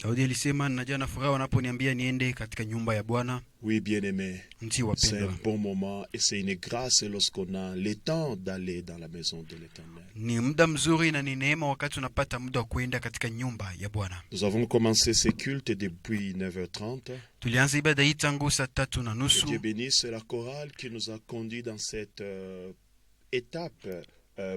Daudi alisema najua na furaha wanaponiambia niende katika nyumba ya Bwana. Oui, bien-aimé, Nti c'est un wapendwa, bon moment et c'est une grâce lorsqu'on a le temps d'aller dans la maison de l'Éternel. ni muda mzuri na ni neema wakati unapata muda wa kuenda katika nyumba ya Bwana. Nous avons commencé ces cultes depuis 9h30. Tulianza ibada hii tangu saa 3:30. Dieu bénisse la chorale qui nous a conduits dans cette étape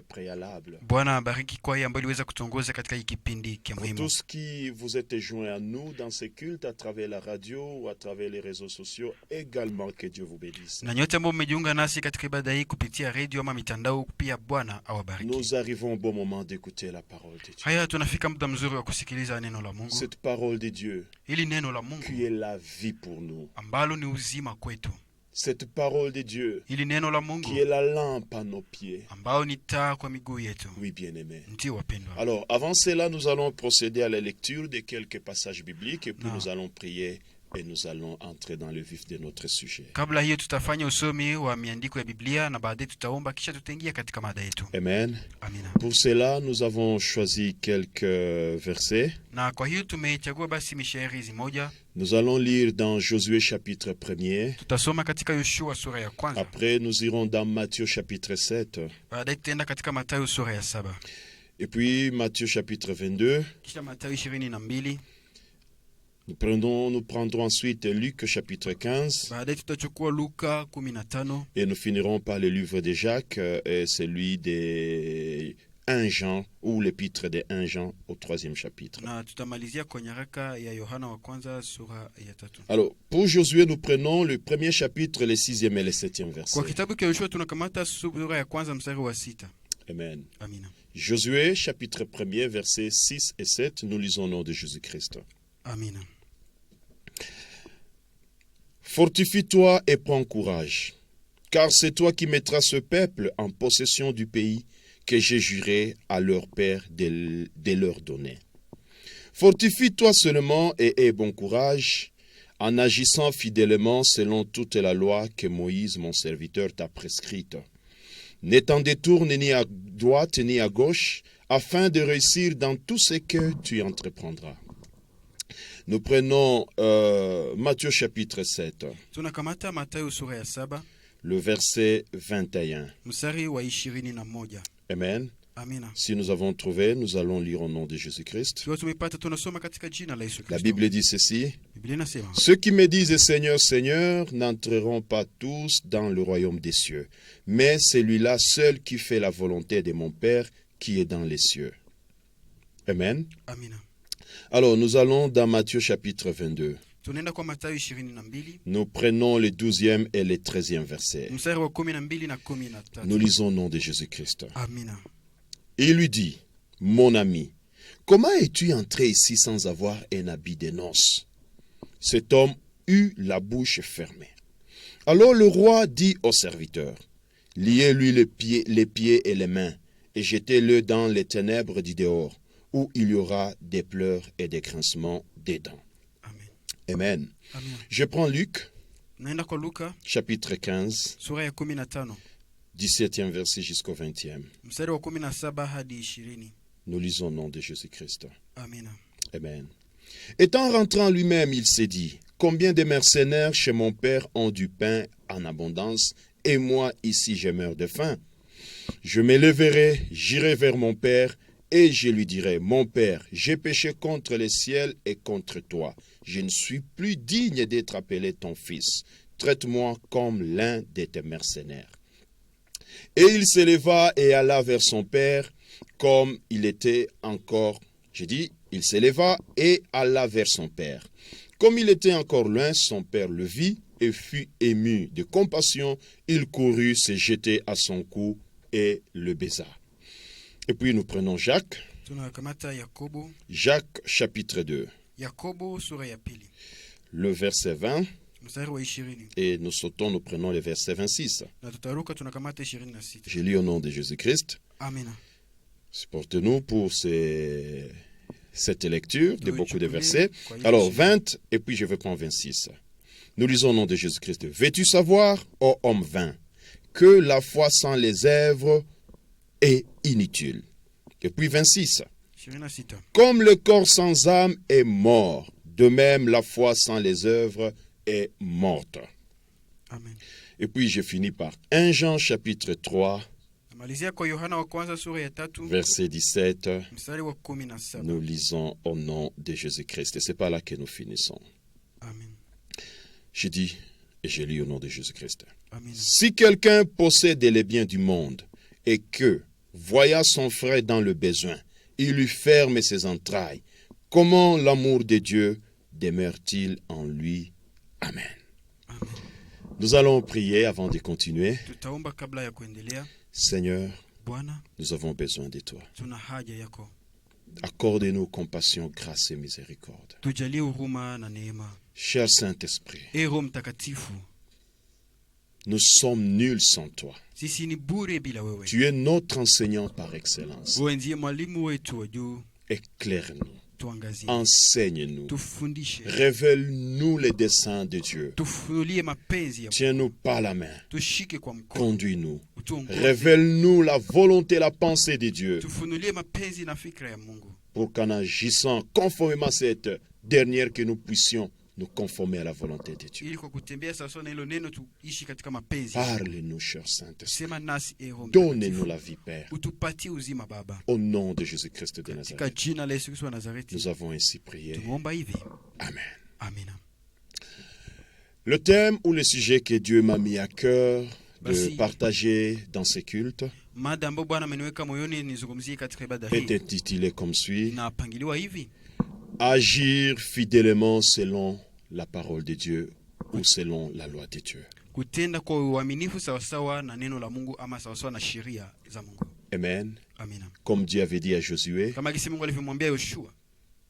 préalable. Bwana abariki kwaya ambayo iliweza kutongoza katika hii kipindi kia Pour muhimu. tous qui vous êtes joints à nous dans ces cultes à travers la radio ou à travers les réseaux sociaux, également que Dieu vous bénisse. Na nyote ambao mmejiunga nasi katika ibada hii kupitia radio ama mitandao, pia Bwana awabariki. Nous arrivons au bon moment d'écouter la parole de Dieu. Haya, tunafika muda mzuri wa kusikiliza neno la Mungu. Cette parole de Dieu Hili neno la Mungu qui est la vie pour nous. ambalo ni uzima kwetu. Cette parole de Dieu Hili neno la Mungu qui est la lampe à nos pieds. ambao ni taa kwa miguu yetu. Oui, bien-aimé. Nti wapendwa. Alors, avant cela, nous allons procéder à la lecture de quelques passages bibliques et puis Non. nous allons prier et nous allons entrer dans le vif de notre sujet. Kabla hiyo tutafanya usomi wa miandiko ya Biblia na baadaye tutaomba kisha tutaingia katika mada yetu. Amen. Amina. Pour cela, nous avons choisi quelques versets. Na kwa hiyo tumechagua basi mishairi zimoja. Nous allons lire dans Josué chapitre 1er. Tutasoma katika Yoshua sura ya kwanza. Après, nous irons dans Matthieu chapitre 7. Baadaye tutaenda katika Mathayo sura ya 7. Et puis Matthieu chapitre 22. Kisha Mathayo 22. Nous prendrons ensuite Luc chapitre 15. Baadaye tutachukua Luka 15. Et nous finirons par le livre de Jacques et celui de 1 Jean ou l'épître de 1 Jean au 3e chapitre. Na tutamalizia kwa nyaraka ya Yohana wa kwanza sura ya 3. Alors, pour Josué, nous prenons le premier chapitre, le 6e et le 7e verset. Kwa kitabu cha Yoshua tunakamata sura ya kwanza mstari wa 6. Amen. Amina. Josué chapitre 1er, versets 6 et 7, nous lisons au nom de Jésus-Christ. Amina. Fortifie-toi et prends courage, car c'est toi qui mettras ce peuple en possession du pays que j'ai juré à leur père de leur donner. Fortifie-toi seulement et aie bon courage, en agissant fidèlement selon toute la loi que Moïse, mon serviteur, t'a prescrite. Ne t'en détourne ni à droite ni à gauche, afin de réussir dans tout ce que tu entreprendras. Nous prenons Matthieu chapitre 7, Tunakamata Mathayo sura ya 7, le verset 21. mstari wa 21. Amen. Amina. Si nous avons trouvé, nous allons lire au nom de Jésus-Christ. Tukiwa tumepata tunasoma katika jina la Yesu La Kristo. Bible dit ceci. Biblia inasema, Ceux qui me disent Seigneur, Seigneur, n'entreront pas tous dans le royaume des cieux, mais celui-là seul qui fait la volonté de mon Père qui est dans les cieux. Amen. Amina. Alors, nous allons dans Matthieu chapitre 22. Tunaenda kwa Mathayo 22, Nous prenons le 12e et le 13e verset. mstari wa 12 na 13. Nous lisons au nom de Jésus-Christ. Amina. Il lui dit, mon ami, comment es-tu entré ici sans avoir un habit de noces? Cet homme eut la bouche fermée. Alors le roi dit au serviteur, liez-lui les pieds et les mains, et jetez-le dans les ténèbres du dehors, où il y aura des pleurs et des grincements des dents. Amen. Amen. Amina. Je prends Luc, Naenda kwa Luka chapitre 15, sura ya 15, 17e verset jusqu'au 20e. mstari wa 17 hadi 20. Nous lisons au nom de Jésus-Christ. Amina. Amen. Étant rentrant lui-même, il s'est dit, combien de mercenaires chez mon père ont du pain en abondance, et moi ici je meurs de faim. Je me leverai, j'irai vers mon père, et je lui dirai, mon père, j'ai péché contre le ciel et contre toi. Je ne suis plus digne d'être appelé ton fils. Traite-moi comme l'un de tes mercenaires. Et il se leva et alla vers son père, comme il était encore, il se leva et alla vers son père. Comme il était encore loin, son père le vit et fut ému de compassion. Il courut se jeter à son cou et le baisa. Et puis nous prenons Jacques. Tunakamata Yakobo. Jacques chapitre 2. Yakobo sura ya 2. Le verset 20. Mstari wa 20. Et nous sautons, nous prenons le verset 26. Na tutaruka tunakamata 26. Je lis au nom de Jésus-Christ. Amina. Supportez-nous pour cette lecture de beaucoup de versets. Alors 20, et puis je vais prendre 26. Nous lisons au nom de Jésus-Christ. Veux-tu savoir, ô homme vain, que la foi sans les œuvres est inutile? Et puis 26. 26. Comme le corps sans âme est mort, de même la foi sans les œuvres est morte. Amen. Et puis je finis par 1 Jean chapitre 3, Namalizia kwa Yohana wa kwanza sura ya 3 verset 17. mstari wa 17. Nous lisons au nom de Jésus-Christ. Et c'est pas là que nous finissons. Amen. Je dis et je lis au nom de Jésus-Christ. Amen. Si quelqu'un possède les biens du monde et que, voyant son frère dans le besoin, il lui ferme ses entrailles, comment l'amour de Dieu demeure-t-il en lui? Amen. Amen. Nous allons prier avant de continuer. Tutaomba kabla ya kuendelea. Seigneur, Bwana, nous avons besoin de toi. tuna haja yako. Accorde-nous compassion, grâce et miséricorde. Tujalie huruma na neema. Cher Saint-Esprit, Roho Mtakatifu, nous sommes nuls sans toi. sisi ni bure bila wewe. Tu es notre enseignant par excellence. Wewe ndiye mwalimu wetu wa juu. Éclaire-nous, Tuangazie. enseigne-nous, Tufundishe. révèle-nous les desseins de Dieu. Tufunulie mapenzi ya Mungu. Tiens-nous par la main, Tushike kwa mkono. conduis-nous, Utuongoze. révèle-nous la volonté et la pensée de Dieu, Tufunulie mapenzi na fikra ya Mungu. pour qu'en agissant conformément à cette dernière, que nous puissions nous conformer à la volonté de Dieu. Ili kwa kutembea sawa na hilo neno tuishi katika mapenzi. Parle-nous, cher Saint-Esprit. Sema nasi Roho Donne-nous Mtakatifu. la vie, Père. Utupatie uzima Baba. Au nom de Jésus-Christ de Katika Nazareth, jina la Yesu Kristo wa Nazareti. nous avons ainsi prié. Tumeomba hivi. Amen. Amina. Le thème ou le sujet que Dieu m'a mis à cœur de Basi. partager dans ces cultes Mada ambayo Bwana ameniweka moyoni nizungumzie katika ibada est hii. intitulé comme suit: Inapangiliwa hivi: Agir fidèlement selon la parole de Dieu ou selon la loi de Dieu. kutenda kwa uaminifu sawasawa na neno la Mungu ama sawasawa na sheria za Mungu. Amen. Amina. Comme Dieu avait dit à Josué, Kama kisi Mungu alivyomwambia Yoshua,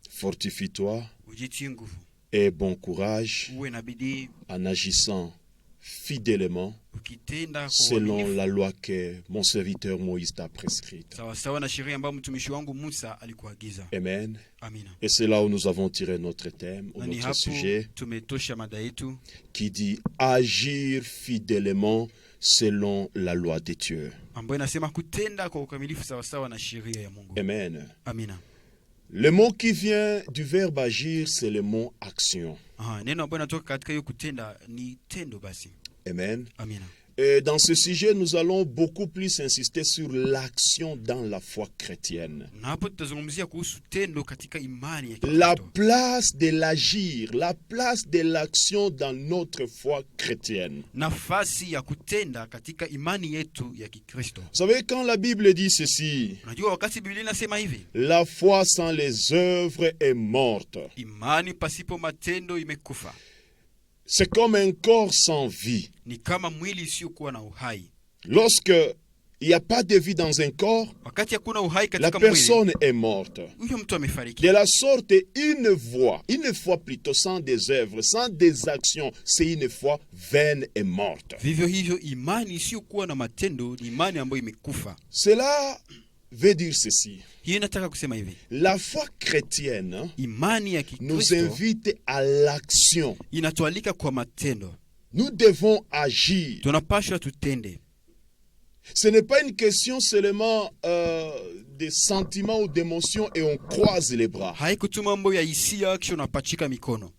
fortifie-toi ujitie nguvu, et bon courage uwe na bidii, en agissant fidèlement ukitenda kwa selon uaminifu la loi que mon serviteur Moïse t'a prescrite. sawasawa na sheria ambayo mtumishi wangu Musa alikuagiza. Amen. Amina. Et c'est là où nous avons tiré notre thème ou Na ni notre hapo sujet tumetosha mada yetu qui dit agir fidèlement selon la loi de Dieu. ambayo inasema kutenda kwa ukamilifu sawasawa na sheria ya Mungu. Amen. Amina. Le mot qui vient du verbe agir, c'est le mot action. Neno ambayo inatoka katika hiyo kutenda ni tendo basi. Amen. Amina. Et dans ce sujet, nous allons beaucoup plus insister sur l'action dans la foi chrétienne. Na hapo tutazungumzia kuhusu tendo katika imani ya La Kikristo. place de l'agir, la place de l'action dans notre foi chrétienne. Nafasi ya kutenda katika imani yetu ya Kikristo. Vous savez, quand la Bible dit ceci, Unajua wakati Biblia inasema hivi, la foi sans les œuvres est morte. imani pasipo matendo imekufa. C'est comme un corps sans vie. Ni kama mwili isiyokuwa na uhai. Lorsque il n'y a pas de vie dans un corps, Wakati hakuna uhai la katika mwili, personne est morte. huyo mtu amefariki. De la sorte, une foi plutôt sans des œuvres, sans des actions, c'est une foi vaine et morte. Vivyo hivyo imani isiyokuwa na matendo ni imani ambayo imekufa. Cela veut dire ceci. Hii inataka kusema hivi, La foi chrétienne imani ya nous Kikristo invite à l'action. inatualika kwa matendo. Nous devons agir. Tunapaswa tutende. Ce n'est pas une question seulement de sentiments ou d'émotions et on croise les bras. Haikutu mambo ya hisia kisha unapachika mikono.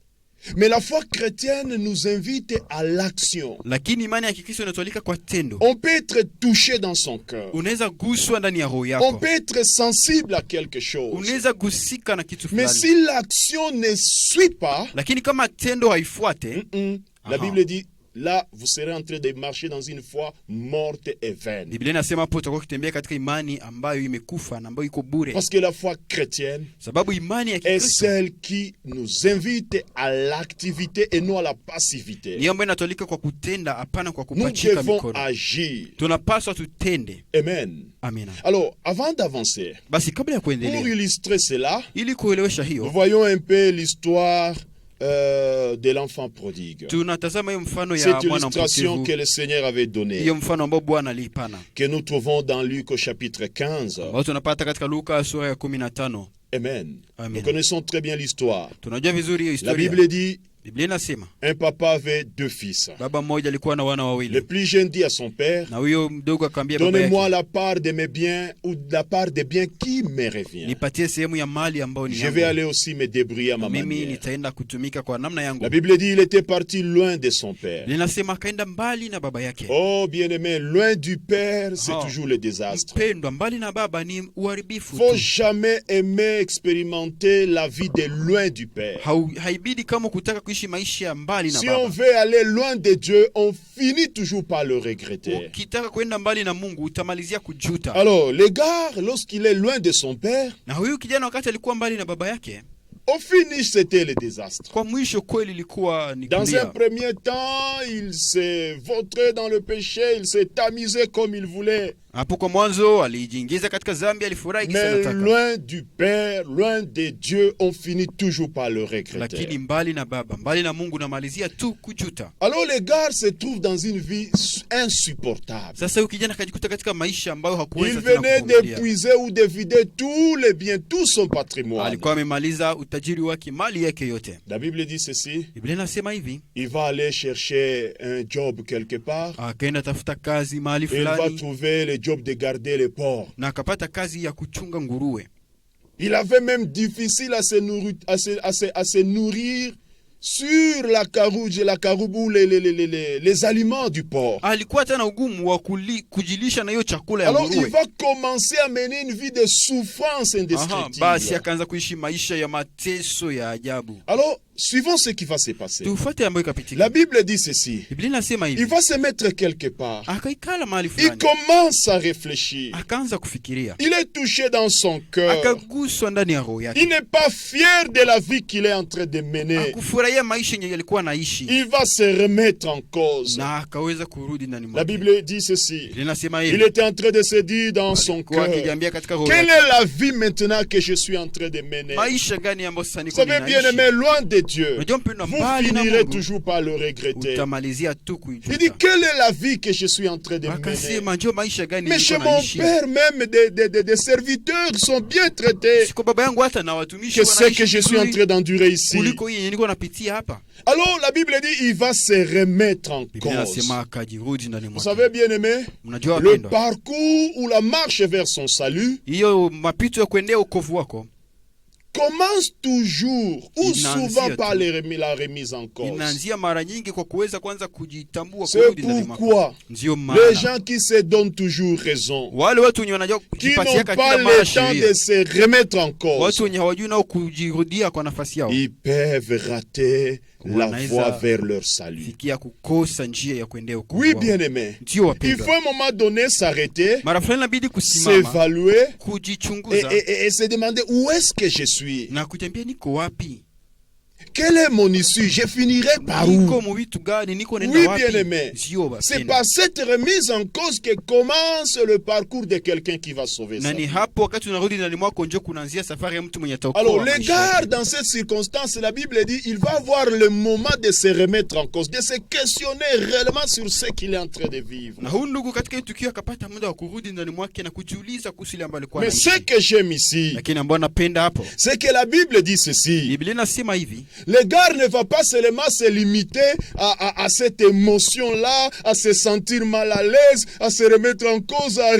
Mais la foi chrétienne nous invite à l'action. Lakini imani ya Kikristo inatualika kwa tendo. On peut être touché dans son cœur. Unaweza guswa ndani ya roho On yako. peut être sensible à quelque chose. Unaweza gusika na kitu Mais fulani. si l'action ne suit pas, Lakini kama tendo haifuate, la Aha. Bible dit, là, vous serez en train de marcher dans une foi morte et vaine. Biblia inasema hapo utakuwa ukitembea katika imani ambayo imekufa na ambayo iko bure. Parce que la foi chrétienne Sababu imani ya est Kikristo celle qui nous invite à l'activité et non à la ni passivité. ambayo inatualika kwa kutenda, hapana kwa Nous kupachika devons mikono. agir. Tunapaswa tutende. Amen. Amina. Alors, avant d'avancer, Basi kabla ya pour kuendelea, illustrer cela, ili kuelewesha nous hiyo, voyons un peu l'histoire de l'enfant prodigue. tunatazama hiyo mfano ya Cette mwana illustration mpotevu. que le Seigneur avait donnée, Hiyo mfano ambao Bwana alipana. que nous trouvons dans Luc au chapitre 15. Ambao tunapata katika Luka sura ya 15. Amen. Amen. Nous connaissons très bien l'histoire. Tunajua vizuri hiyo La historia. Bible dit, Biblia inasema Un papa avait 2 fils. baba mmoja alikuwa na wana Le wawili, plus jeune dit à son père, na huyo mdogo akamwambia baba donnez-moi yake, la part de mes biens ou de la part des biens qui me revient. nipatie sehemu ya mali ambayo ni Je vais yangu, aller aussi me débrouiller à ma mimi manière. nitaenda kutumika kwa namna yangu. La Bible dit il était parti loin de son père. Linasema akaenda mbali na baba yake. Oh bien-aimé, loin du père, c'est Oh. toujours le désastre. Mpendwa, mbali na baba ni uharibifu Faut tu. jamais aimer expérimenter la vie de loin du père. Haibidi kama kutaka kuishi maisha ya mbali na Si on baba. veut aller loin de Dieu, on finit toujours par le regretter. Ukitaka kwenda mbali na Mungu utamalizia kujuta. Alors, l'égard, lorsqu'il est loin de son père, Na huyu kijana wakati alikuwa mbali na baba yake, au finish, c'était le désastre. kwa mwisho kweli ilikuwa ni Dans un kulia. premier temps, il s'est vautré dans le péché, il s'est amusé comme il voulait. Hapo kwa mwanzo alijiingiza katika dhambi, alifurahi kisa Mais anataka. loin du Père, loin de Dieu, on finit toujours par le regretter. Lakini mbali na baba, mbali na Mungu namalizia tu kujuta. Alors l'égard se trouve dans une vie insupportable. Sasa huyu kijana akajikuta katika maisha ambayo Il hakuweza tena venait kuvumilia. d'épuiser ou de vider tous les biens, tout son patrimoine. Alikuwa amemaliza utajiri wake, mali yake yote. La Bible dit ceci, Biblia inasema hivi, il va aller chercher un job quelque part. akaenda tafuta kazi mahali Et il va fulani trouver le job de garder les porcs. na akapata kazi ya kuchunga nguruwe. Il avait même difficile à se nourrir sur la carouge, la caroube ou les aliments du porc. Alikuwa tena ugumu wa kujilisha na hiyo chakula ya Alors il nguruwe. va commencer à mener une vie de souffrance Aha, indescriptible. basi akaanza kuishi maisha ya mateso ya ajabu. Alors, suivons ce qui va se passer. Tufuate ambayo ikapitika. La Bible dit ceci. Biblia inasema Il hivi, va se mettre quelque part. akaikala mahali Il fulani, commence à réfléchir. akaanza kufikiria, Il est touché dans son cœur. akaguswa ndani ya roho Il yake, n'est pas fier de la vie qu'il est en train de mener. akufurahia maisha yenye alikuwa anaishi, Il va se remettre en cause. na akaweza kurudi ndani La mwake. Bible dit ceci. Biblia inasema Il hivi, était en train de se dire dans son kwa cœur, akijiambia katika roho quelle yake, est la vie maintenant que je suis en train de mener? maisha gani ambayo sasa Vous niko savez, bien ninaishi? aimé, loin de Dieu, Unajua mpendwa, vous mbali na finirez Mungu toujours par le regretter. utamalizia tu Il dit, kuijuta. quelle est la vie que je suis en train de mener? Akasema ndio maisha gani Mais chez niko mon naishi? père, même des serviteurs sont bien traités. Siko baba yangu hata na watumishi Que ce que je suis en vizuri train d'endurer ici. kuliko hii yenye niko napitia hapa. Alors, la Bible dit, il va se remettre en Biblia cause. inasema akajirudi ndani Vous mwake. savez, bien aimé, Mnajua le wapendwa, parcours ou la marche vers son salut hiyo mapito ya kuendea wokovu wako commence toujours ou Inaanzia souvent tu. par la remise en cause. inaanzia mara nyingi kwa kuweza kwanza kujitambua, C'est kurudi ndani mwako. pourquoi Ndio les maana gens qui se donnent toujours raison, wale watu wenye wanajua qui kujipatia n'ont katika pas mara le temps sheria, de se remettre en cause, watu wenye hawajui nao kujirudia kwa nafasi yao, ils peuvent rater la Wanaeza voie vers leur salut. fikia kukosa njia ya kuendea wokovu Oui, wao. bien aimé. Ndio Il wapendwa, faut à un moment donné s'arrêter, mara fulani inabidi kusimama, s'évaluer kujichunguza et se demander où est-ce que je suis. na kutembea, niko wapi, Quelle est mon issue? Je finirai par niko où? mu vitu gani, niko Oui, nenda wapi? bien aimé. Sio C'est wapendwa, par cette remise en cause que commence le parcours de quelqu'un qui va sauver na sa ni vie. hapo wakati unarudi ndani mwako ndio kunaanzia safari ya mtu mwenye ataokoa Alors, maisha l'égard yake. dans cette circonstance, la Bible dit, il va avoir le moment de se remettre en cause, de se questionner réellement sur ce qu'il est en train de vivre. Na huyu ndugu katika hii tukio akapata muda wa kurudi ndani mwake na kujiuliza kuhusu ile ambayo alikuwa Mais ce anaishi. que j'aime ici, Lakini ambayo napenda hapo, c'est que la Bible dit ceci. Biblia inasema hivi, L'égard ne va pas seulement se limiter à cette émotion-là, à se sentir mal à l'aise, à se remettre en cause, à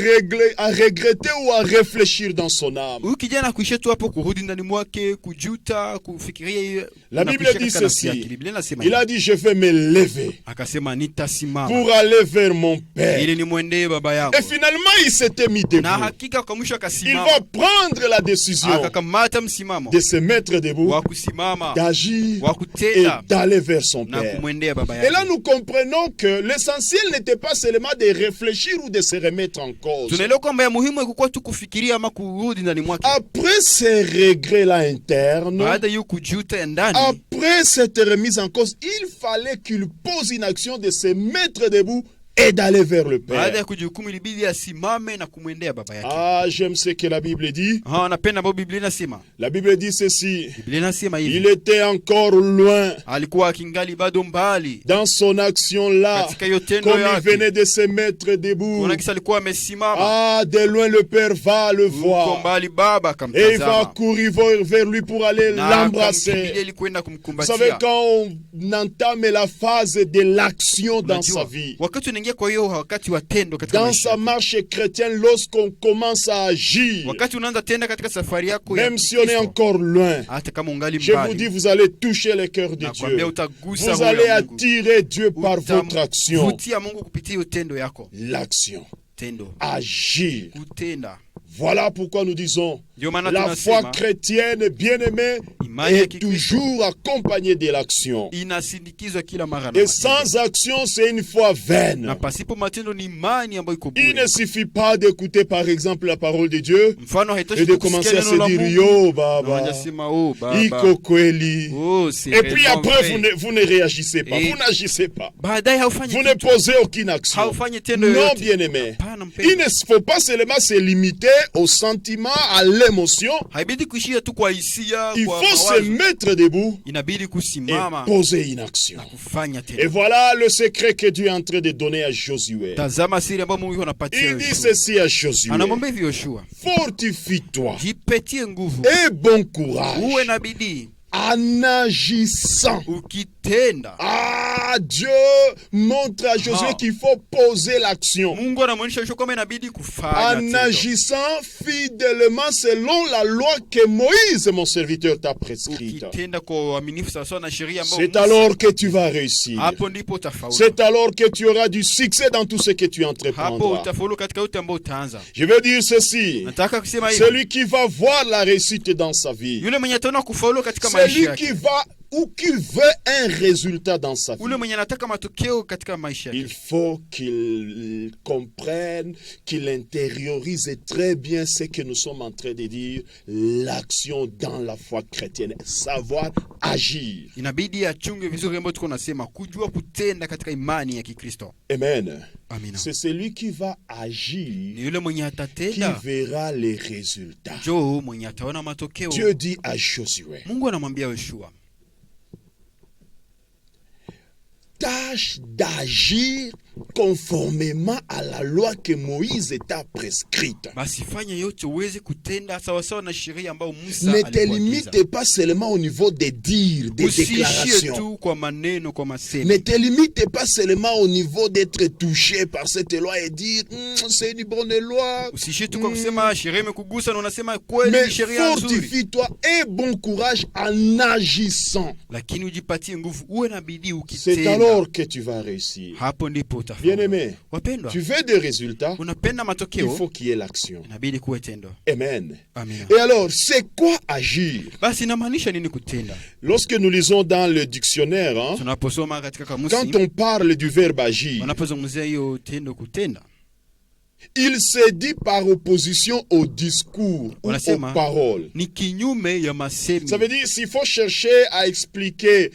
regretter ou à réfléchir dans son âme. huyu kijana kuishia tu hapo kurudi ndani mwake, kujuta, kufikiria hiyo. La na Bible kuishia dit katika nafsi ceci. yake. Biblia inasema Il a hivi, dit, je vais me lever akasema nitasimama pour aller vers mon Père. ili nimwendee baba yangu. Et finalement, il s'était mis debout. Na hakika kwa mwisho Il akasimama, va prendre la décision akakamata msimamo de se mettre debout, wa kusimama, d'agir wa et kutenda d'aller vers son na Père. kumwendea baba Et là, yake. nous comprenons que l'essentiel n'était pas seulement de réfléchir ou de se remettre en cause. Tunaelewa kwamba ya muhimu ilikuwa tu kufikiria ama kurudi ndani mwake. Après ces regrets-là internes, Baada ya kujuta ya ndani, après cette remise en cause, il fallait qu'il pose une action de se mettre debout et d'aller vers le Baada Père. ya kujihukumu ilibidi asimame na kumwendea baba yake. Ah, j'aime ce que la Bible dit. Napenda ambapo Biblia inasema. La Bible dit ceci. Biblia inasema Il hivi. était encore loin Alikuwa akingali bado mbali dans son action là, katika hiyo tendo comme il yake. venait de se mettre debout. Kuna kisa alikuwa amesimama. Ah, de loin le Père va le Uko voir. mbali baba Et il va akamtazama. courir vers lui pour aller Na akamkimbilia l'embrasser. ili kwenda Vous savez, kumkumbatia. quand on entame la phase de l'action dans sa Unajua, vie, wakati unaingia kwa hiyo wakati wa tendo katika dans maisha sa yako. marche chrétienne, lorsqu'on commence à agir, Wakati unaanza tenda katika safari yako ya même si on est Kristo, encore loin, hata kama ungali je vous dis, mbali, vous allez toucher le cœur de nakwambia Dieu. utagusa Vous roho allez ya Mungu. attirer Dieu par votre action. Utamvutia Mungu kupitia hiyo tendo yako. L'action. Tendo. Agir. Kutenda. Voilà pourquoi nous disons, Ndio maana la foi tunasema chrétienne bien-aimée imani ya est Kikristo toujours accompagnée de l'action. inasindikizwa kila mara na Et matendo. sans action, c'est une foi vaine. Na pasipo matendo ni imani ambayo iko Il bure. ne suffit pas d'écouter par exemple la parole de Dieu Mfano haitoshi et de kusikia commencer à neno la se dire Mungu. yo Na baba, wanasema oh baba. iko kweli. Oh, c'est Et puis vraiment après vrai. vous ne réagissez pas, Et- vous n'agissez pas. Baadaye haufanyi Vous ne kitu. posez aucune action. Haufanyi tendo Non, yoyote. bien-aimé. Hapana mpendwa. Il ne faut pas seulement se limiter au sentiment, à l'émotion. Haibidi kuishia tu kwa hisia, Il kwa faut se mawazo. mettre debout Inabidi et kusimama poser une action. na kufanya Et tendo. voilà le secret que Dieu est en train de donner à Josué. Tazama siri ambayo Mungu anapatia Il dit Yoshua. ceci à Josué. Anamwambia hivi Yoshua, Fortifie-toi jipetie nguvu, et bon uwe courage na bidii, en agissant. ukitenda. Ah, Dieu montre à Josué Ah. qu'il faut poser l'action. Mungu anamwonyesha Yoshua kwamba inabidi kufanya En tendo. agissant fidèlement selon la loi que Moïse, mon serviteur, t'a prescrite. Ukitenda kwa uaminifu sawasawa na sheria ambayo C'est Musa- alors que tu vas réussir. hapo ndipo utafaulu. C'est alors que tu auras du succès dans tout ce que tu Hapo entreprendras. utafaulu katika yote ambayo utaanza. Je veux dire ceci. Nataka kusema hivi, Celui qui va voir la réussite dans sa vie, yule mwenye ataona kufaulu katika maisha celui yake, qui va ou qui veut un résultat dans sa vie, ule mwenye anataka matokeo katika maisha il yake, faut qu'il comprenne, qu'il intériorise très bien ce que nous sommes en train de dire, l'action dans la foi chrétienne, savoir agir. inabidi achunge vizuri ambayo tuko nasema, kujua kutenda katika imani ya Kikristo. Amen. Amina. C'est celui qui va Ni agir yule mwenye qui atatenda verra les résultats. jo mwenye ataona matokeo. Dieu dit à Josué, Mungu anamwambia Yoshua, tâche d'agir conformément à la loi que Moïse t'a prescrite. basi fanya yote uweze kutenda sawasawa na sheria ambayo Musa Ne te alikuagiza. limite pas seulement au niveau des dires, des Usiishie déclarations. tu kwa maneno, kwa masemi. Ne te limite pas seulement au niveau d'être touché par cette loi et dire c'est une bonne loi. Usiishie tu kwa kusema sheria imekugusa na unasema kweli Mais ni sheria nzuri, fortifie-toi et bon courage en agissant. lakini ujipatie nguvu, uwe na bidii C'est ukitenda. alors que tu vas réussir. Hapo ndipo utafaulu. Bien-aimé, Wapendwa, tu veux des résultats, unapenda il matokeo, faut qu'il y ait l'action. inabidi kuwe tendo. Amen. Amina. Et alors, c'est quoi agir? Basi inamaanisha nini kutenda? Lorsque nous lisons dans le dictionnaire, hein, Tunaposoma katika quand kamusi, on parle du verbe agir, wanapozungumzia hiyo tendo kutenda, il se dit par opposition au discours ou aux Wanasema, paroles. ni kinyume ya masemi. Ça veut dire s'il faut chercher à expliquer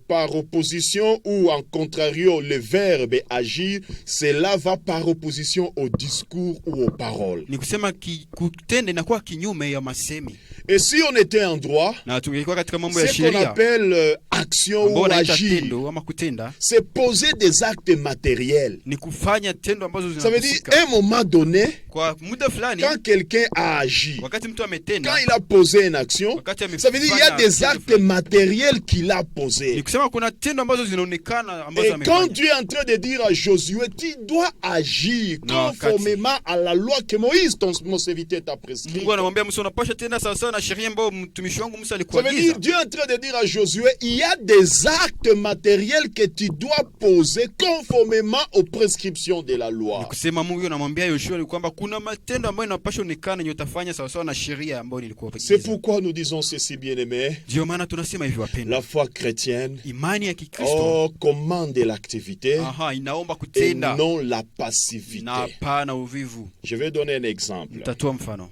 par opposition ou en contrario le verbe agir, cela va par opposition au discours ou aux paroles. Ni kusema kutenda inakuwa kinyume ya masemi. Et si on était en droit, Na tungekuwa katika mambo ya ce qu'on sheria appelle action ambao ou wanaita agir, tendo ama kutenda, c'est poser des actes matériels. ni kufanya tendo ambazo Ça veut dire, zinahusika à un moment donné, kwa muda fulani. quand quelqu'un a agi, Wakati mtu quand ametenda, il a posé une action, wakati ça veut dire qu'il y a amefanya des tendo actes fulani, matériels qu'il a ni posés. kusema kuna tendo ambazo zinaonekana ambazo Et quand amefanya. Dieu est en train de dire à Josué, tu dois agir Non, conformément à la loi que Moïse, mon serviteur, t'a prescrite. Mungu anamwambia Musa, unapasha tenda sawasawa na sheria ambayo mtumishi wangu Musa Ça veut alikuagiza. dire, Dieu est en train de dire à Josué, il y a des actes matériels que tu dois poser conformément aux prescriptions de la Ni loi. kusema Mungu anamwambia Yoshua ni kwamba kuna matendo ambayo yanapaswa onekana yenye utafanya sawasawa na sheria ambayo nilikuwa C'est kuagiza. pourquoi nous disons ceci, bien-aimés. Ndio maana tunasema hivi wapendwa. La foi chrétienne, Imani ya Kikristo commande l'activité inaomba et kutenda non la na passivité. hapana uvivu. Je vais donner un exemple. Nitatoa mfano.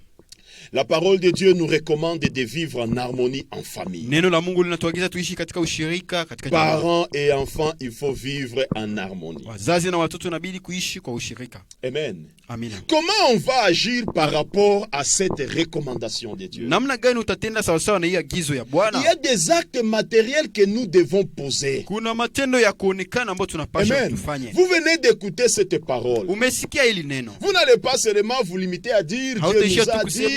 La parole de Dieu nous recommande de vivre en harmonie en famille. Neno la Mungu linatuagiza tuishi katika ushirika, katika jamaa. Parents et enfants, il faut vivre en harmonie. Wazazi na watoto inabidi kuishi kwa ushirika. Amen. Amina. Comment on va agir par rapport à cette recommandation de Dieu? Namna gani utatenda sawa sawa na hii agizo ya Il y Bwana? a des actes matériels que nous devons poser. Kuna matendo ya kuonekana ambayo tunapaswa Amen. tufanye. Vous venez d'écouter cette parole. Umesikia hili neno. Vous n'allez pas seulement vous limiter à dire Dieu nous a dit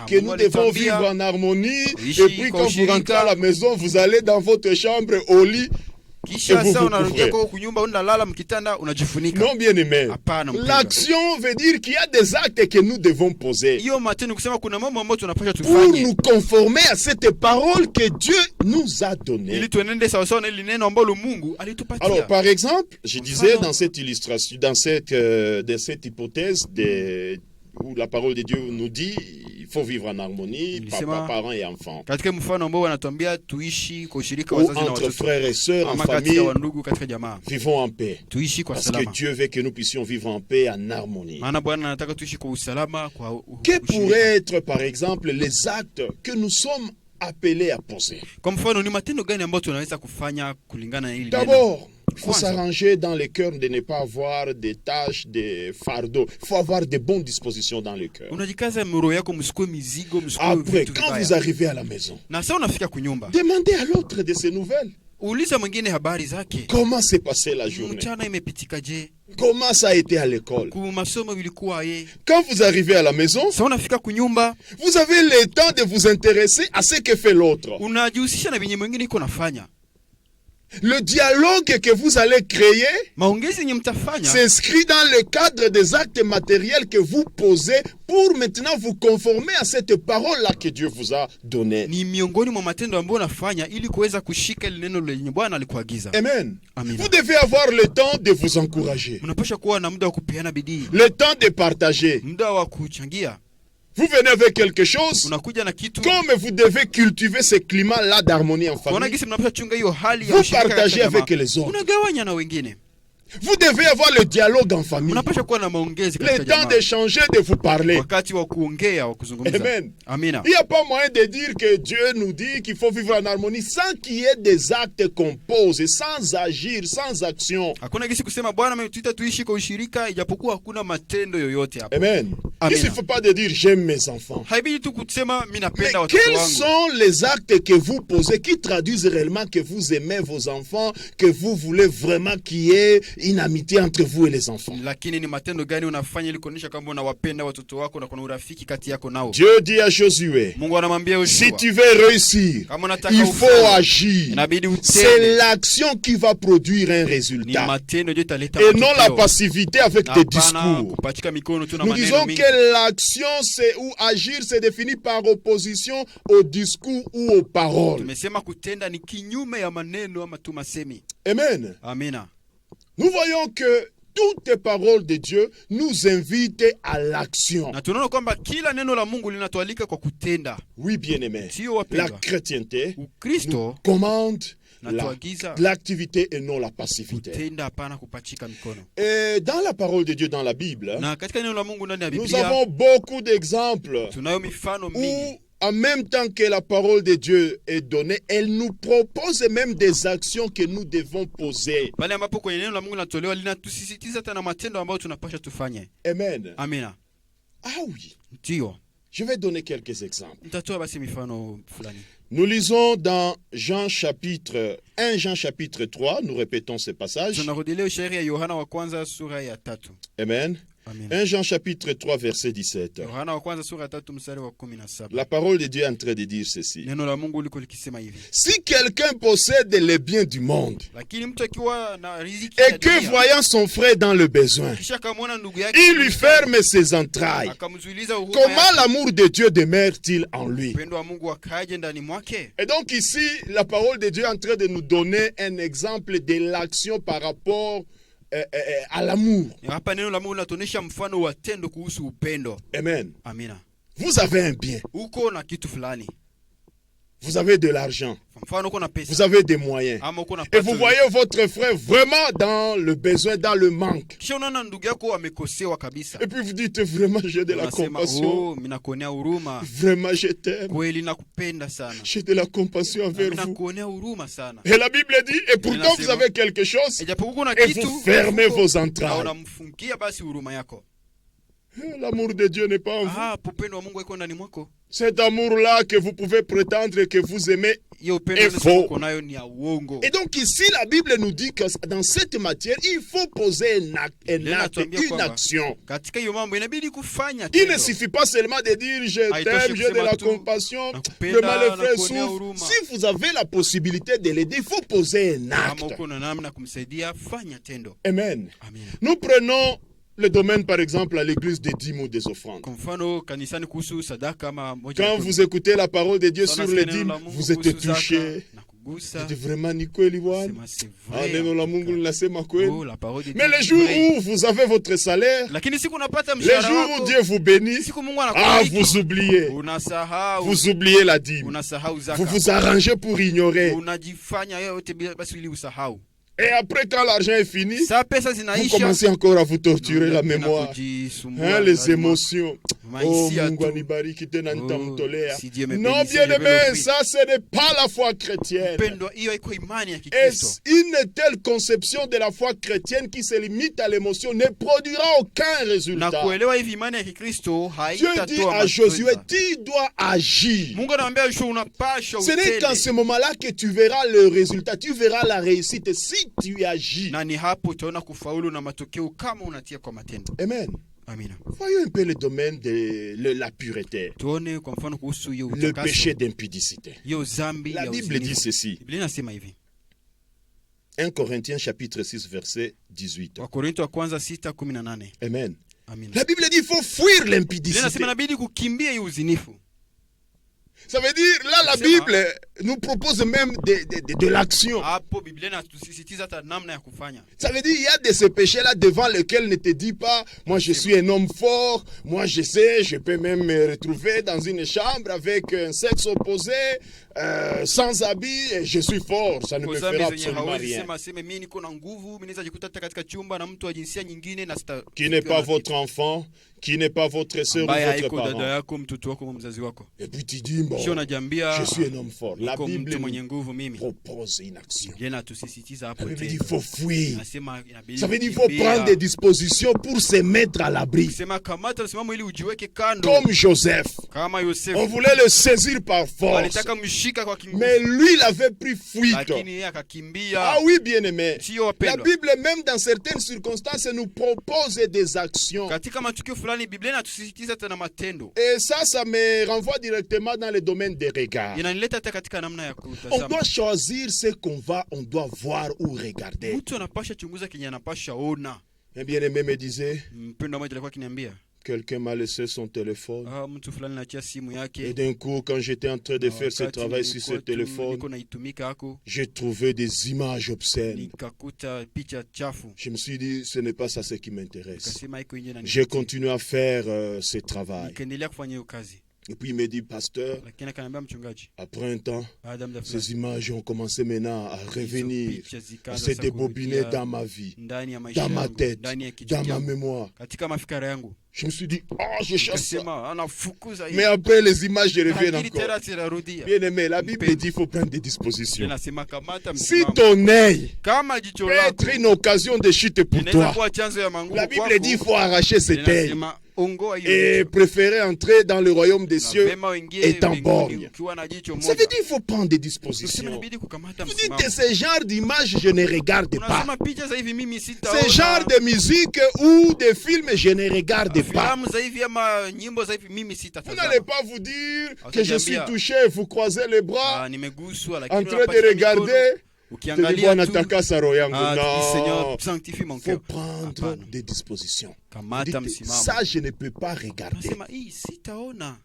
que nous devons vivre en harmonie, et puis quand vous rentrez à la maison, vous allez dans votre chambre au lit. Kisha sasa unarudia kwa kunyumba unalala mkitanda unajifunika. Non, bien aimé. L'action veut dire qu'il y a des actes que nous devons poser Hiyo matendo kusema kuna mambo ambayo tunapaswa pour tufanye nous conformer à cette parole que Dieu nous a donnée. ili tuenende sawa sawa na ile neno ambalo Mungu alitupatia. Alors, par exemple, je disais dans cette illustration, dans cette hypothèse où la parole de Dieu nous dit il faut vivre en harmonie, parents et enfants. Katika mfano ambao wanatuambia tuishi kwa ushirika Ou wazazi na entre watoto. frères et sœurs, en Ama famille, katika wandugu katika jamaa. vivons en paix. Tuishi kwa Parce que salama. Dieu veut que nous puissions vivre en paix, en harmonie. Maana Bwana anataka tuishi kwa usalama, kwa Que ushirika. pourraient être, par exemple, les actes que nous sommes appelés à poser? Kwa mfano ni matendo gani ambayo tunaweza kufanya kulingana na hili neno? D'abord, il faut Kwanza, s'arranger dans le cœur de ne pas avoir des tâches, des fardeaux. Il faut avoir de bonnes dispositions dans le cœur. unajikaza mroho yako msikue mizigo, msikue Après, vitu quand vous vibaya. arrivez à la maison, Na sasa unafika kunyumba. demandez à l'autre de ses nouvelles. Uliza mwingine habari zake. Comment s'est passée la journée? Mchana imepitika je? Comment ça a été à l'école? Ku masomo vilikuwa ye? Quand vous arrivez à la maison, Sasa unafika kunyumba, vous avez le temps de vous intéresser à ce que fait l'autre. unajihusisha na venye mwingine iko nafanya. Le dialogue que vous allez créer Maongezi yenye mtafanya s'inscrit dans le cadre des actes matériels que vous posez pour maintenant vous conformer à cette parole-là que Dieu vous a donnée. ni miongoni mwa matendo ambayo unafanya ili kuweza kushika ile neno lenye Bwana alikuagiza. Amen. Amina. Vous devez avoir le temps de vous encourager, Mnapaswa kuwa na muda wa kupeana bidii, le temps de partager. muda wa kuchangia. Vous venez avec quelque chose, Unakuja na kitu, comme vous devez cultiver ce climat-là d'harmonie en kuona famille, gisi mnapaswa chunga hiyo hali ya vous ushirika partagez katika avec jamaa. les autres. Unagawanya na wengine. Vous devez avoir le dialogue en famille, Mnapaswa kuwa na maongezi le katika temps jamaa. d'échanger, de vous parler. Wakati wa kuongea, wa kuzungumza. Amen. Amina. Il n'y a pas moyen de dire que Dieu nous dit qu'il faut vivre en harmonie sans qu'il y ait des actes qu'on pose, sans agir, sans action. Hakuna gisi kusema Bwana ametuita tuishi kwa ushirika ijapokuwa hakuna matendo yoyote hapo. Amen. Il ne Amen. suffit pas de dire j'aime mes enfants. Haibidi tu kusema mimi Mais napenda watoto quels wangu. sont les actes que vous posez qui traduisent réellement que vous aimez vos enfants, que vous voulez vraiment qu'il y ait une amitié entre vous et les enfants? Lakini ni matendo gani unafanya ili kuonyesha kwamba unawapenda watoto wako na kuna urafiki kati yako nao? Dieu dit à Josué, Mungu anamwambia si Yoshua, tu veux réussir, kama unataka il faut ufanye, agir. inabidi C'est utende. l'action qui va produire un Ni résultat matendo ndio italeta et non la matokeo. passivité avec des Hapana discours. kupachika mikono tu na Nous maneno disons mingi. que l'action c'est ou agir c'est défini par opposition au discours ou aux paroles. Tumesema kutenda ni kinyume ya maneno ama tu masemi. Amen. Amina. Nous voyons que toutes les paroles de Dieu nous invitent à l'action. Na tunaona kwamba kila neno la Mungu linatualika kwa kutenda. Oui, bien-aimés. Sio La wapendwa. chrétienté nous Ukristo commande natuagiza l'activité et non la passivité. kutenda, hapana kupachika mikono. Et dans la parole de Dieu dans la Bible, Na katika neno la Mungu ndani ya nous Biblia avons beaucoup d'exemples tunayo mifano où, mingi en même temps que la parole de Dieu est donnée, elle nous propose même des actions que nous devons poser. pale ambapo kwenye neno la Mungu linatolewa linatusisitiza tena matendo ambayo tunapaswa tufanye. Amen. Amina. Ah oui. Ndio. Je vais donner quelques exemples. Nitatoa basi mifano fulani. Nous lisons dans 1 Jean chapitre 3, nous répétons ce passage. Tunarudilia shairi ya Yohana wa kwanza sura ya 3. Amen. Amen. 1 Jean chapitre 3 verset 17. Yohana wa kwanza sura ya 3 mstari wa 17. La parole de Dieu est en train de dire ceci. Neno la Mungu liko likisema hivi. Si quelqu'un possède les biens du monde Lakini mtu akiwa na riziki et ya que dunia, voyant son frère dans le besoin, kisha kamwona ndugu yake il lui ferme ses entrailles, akamzuiliza huruma comment yake, l'amour de Dieu demeure-t-il en lui? upendo wa Mungu akaje ndani mwake? Et donc ici, la parole de Dieu est en train de nous donner un exemple de l'action par rapport à l'amour. Hapa neno la Mungu linatuonyesha mfano wa tendo kuhusu upendo. Amen. Amina. Vous avez un bien. Uko na kitu fulani. Vous avez de l'argent. Mfano uko na pesa Vous avez des moyens. ama uko na Et vous pato, voyez votre frère vraiment dans le besoin, dans le manque. kisha unaona ndugu yako amekosewa kabisa, Et puis vous dites vraiment j'ai de la unasema compassion. oh, mimi nakuonea huruma, Vraiment je t'aime. kweli nakupenda sana, J'ai de la compassion envers mimi vous. nakuonea huruma sana. Et la Bible dit, et pourtant vous avez quelque chose, Ijapokuwa kuna et kitu vous fermez vos na entrailles. unamfungia basi huruma yako. L'amour de Dieu n'est pas en vous. Upendo wa Mungu iko ndani mwako. Cet amour-là que vous pouvez prétendre que vous aimez Hiyo upendo est faux. uko nayo ni ya uongo. Et donc ici, la Bible nous dit que dans cette matière, il faut poser un acte, une action. Katika hiyo mambo inabidi kufanya Il ne tendo. suffit pas seulement de dire je Haitoshi t'aime, j'ai de kusema la tu, compassion, nakupenda, vraiment le frère nakuonea souffre. huruma. Si vous avez la possibilité de l'aider, il faut poser un Kama acte. uko na namna kumsaidia, fanya tendo. Amen. Amina. Nous prenons le domaine, par exemple, à l'église des dîmes ou des offrandes. Kwa mfano kanisani kuhusu sadaka ama moja. Quand vous écoutez la parole de Dieu Sana sur les neno dîmes, la Mungu vous êtes kuhusu zaka, touché. na kugusa. C'est vraiment ni kweli bwana. Sema c'est Ah, vrai. neno la Mungu linasema kweli. Oh, la parole de Mais Dieu le est jour vraie. où vous avez votre salaire, Lakini siku unapata les mshahara jours où wako, Dieu vous bénit, siku Mungu ah, anakubariki, vous oubliez. unasahau, Vous oubliez la dîme. unasahau zaka. Vous vous arrangez pour ignorer. Unajifanya yote bila basi ili usahau. Et après, quand l'argent est fini, Saa pesa vous zinaisha, commencez encore à vous torturer la unapenda mémoire. kujisumbua, Hein, les lazima- émotions. Oh, Mahisia Mungu tu. anibariki tena nitamtolea. si Dieu me Non, bénisse, bien je vais aimé, l'offrir. ça ce n'est pas la foi chrétienne. Upendo hiyo iko imani ya Et Kikristo. une telle conception de la foi chrétienne qui se limite à l'émotion ne produira aucun Na résultat. kuelewa hivi imani ya Kikristo Dieu dit haitatoa à Josué, matunda. tu dois agir. Mungu anamwambia Yoshua unapasha Ce n'est qu'en utende. ce moment-là que tu verras le résultat, tu verras la réussite si tu agis. Na ni hapo utaona kufaulu na matokeo kama unatia kwa matendo. Amen. Amina. Voyons un peu le domaine de la pureté, Tuone kwa mfano kuhusu hiyo le utakaso, péché d'impudicité. hiyo zambi La ya Bible dit uzinifu. ceci, Biblia inasema hivi. 1 Corinthiens chapitre 6 verset 18. Wakorintho wa kwanza 6:18. Amen. Amina. La Bible dit il faut fuir Biblia l'impudicité. inasema inabidi kukimbia hiyo uzinifu. Ça veut dire, là, la C'est Bible nous propose même de l'action. Hapo Biblia inatusisitiza hata namna ya kufanya. Ça veut dire, il y a de ces péchés-là devant lesquels ne te dis pas, moi je suis un homme fort, moi je sais, je peux même me retrouver dans une chambre avec un sexe opposé, sans habit, et je suis fort. Ça ne me Kwa fera zambi zenye absolument hawezi rien. sema mimi niko na nguvu, mimi naweza jikuta hata katika chumba na mtu wa jinsia nyingine na sita. Qui n'est pas votre enfant, qui n'est pas votre soeur ou ambaye votre haiko dada parent. yako, mtoto wako, mzazi wako. Et puis tu dis, bon, Sio unajambia je suis un homme fort. La niko Bible mtu mwenye nous nguvu mimi. propose une action. Biblia inatusisitiza La hapo Bible dit, tena. il faut fuir. Inasema inabidi. Ça veut dire qu'il faut kukimbia. prendre des dispositions pour se mettre à l'abri. Sema kamata msimamo ili ujiweke kando. Comme Joseph. Kama On Yosefu voulait le saisir par force. alitaka mshika kwa kinguvu, Mais lui, il avait pris fuite. lakini yeye akakimbia. Ah oui, bien aimé. Sio La wapendwa. Bible, même dans certaines circonstances, nous propose des actions. Katika matukio fulani Biblia inatusisitiza tena matendo. Et ça me renvoie directement dans le domaine des regards. Inanileta hata katika namna ya On kutazama. doit choisir ce on doit voir ou regarder. Mtu anapasha chunguza kenye anapasha ona. Un bien-aimé me disait, Mpendwa mmoja alikuwa akiniambia, quelqu'un m'a laissé son téléphone. mtu fulani anachia simu Et yake. d'un coup, quand j'étais en train de faire ce Wakati travail sur ce nilikuwa tu téléphone, niko naitumika hako, j'ai trouvé des images obscènes. nikakuta picha chafu. Je me suis dit, ce n'est pas ça ce qui m'intéresse. Nikasema iko nje na J'ai continué à faire ce travail. nikaendelea kufanya hiyo kazi. Et puis il me dit, pasteur, Lakini akaniambia mchungaji, après un temps, baada ya muda ces fulani images ont commencé maintenant à revenir, picha à zikaanza se sasa débobiner kurudia dans ma vie, ndani ya maisha dans ma yangu, tête, ndani ya kichwa dans ma changu, mémoire. katika mafikara yangu. Je me suis dit, oh, je chasse ça. Nikasema anafukuza Mais après les images, je reviens lakini encore. tena zinarudia. Bien aimé, la Bible dit qu'il faut prendre des dispositions. Inasema kamata Si msimamo. ton œil Kama jicho peut lako être une occasion de chute pour inaweza toi, kuwa chanzo ya manguvu la Bible kwako, dit qu'il faut arracher cet œil inasema ongoa hiyo et jicho. préférer entrer dans le royaume des Na cieux vema uingie étant mbinguni borgne. ukiwa na jicho Ça moja. veut dire qu'il faut prendre des Tuseme dispositions. inabidi kukamata Vous dites msimamo. que ce genre d'image, je ne regarde pas. Unasema picha za hivi mimi sitaona. Ce genre de musique ou de film, je ne regarde pas. Filamu za hivi ama nyimbo za hivi mimi Vous sitatazama. n'allez pas vous dire que je suis Bien. touché, vous croisez les bras, Nimeguswa en lakini train unapasha de mikono, regarder. Tu dis, ukiangalia Bwana tu. takasa roho yangu. Tu dis, Seigneur, Non, sanctifie mon il cœur. faut prendre Hapana. des dispositions. Vous Kamata dites, msimamo. ça, je ne peux pas regarder. Nasema hii sitaona.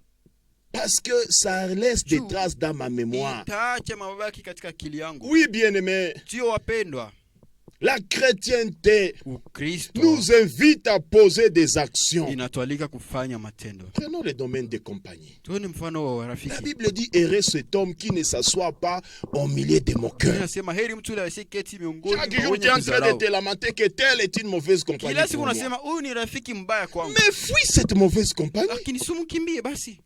Parce que ça laisse des traces dans ma mémoire. Itaacha mabaki katika akili yangu. Oui, bien-aimé, Sio wapendwa. La chrétienté Ukristo nous invite à poser des actions. inatualika kufanya matendo. Prenons le domaine des compagnies. Tuone mfano wa La rafiki. Bible dit, heureux cet homme qui ne s'assoit pas au milieu de moqueurs. Inasema heri mtu yule asiyeketi miongoni Chaque mwa jour, tu wenye es en train de kudharau. te lamenter que telle est une mauvaise compagnie Kila siku pour moi. unasema huyu ni rafiki mbaya kwangu. Mais fuis cette mauvaise compagnie. Lakini sumkimbie basi.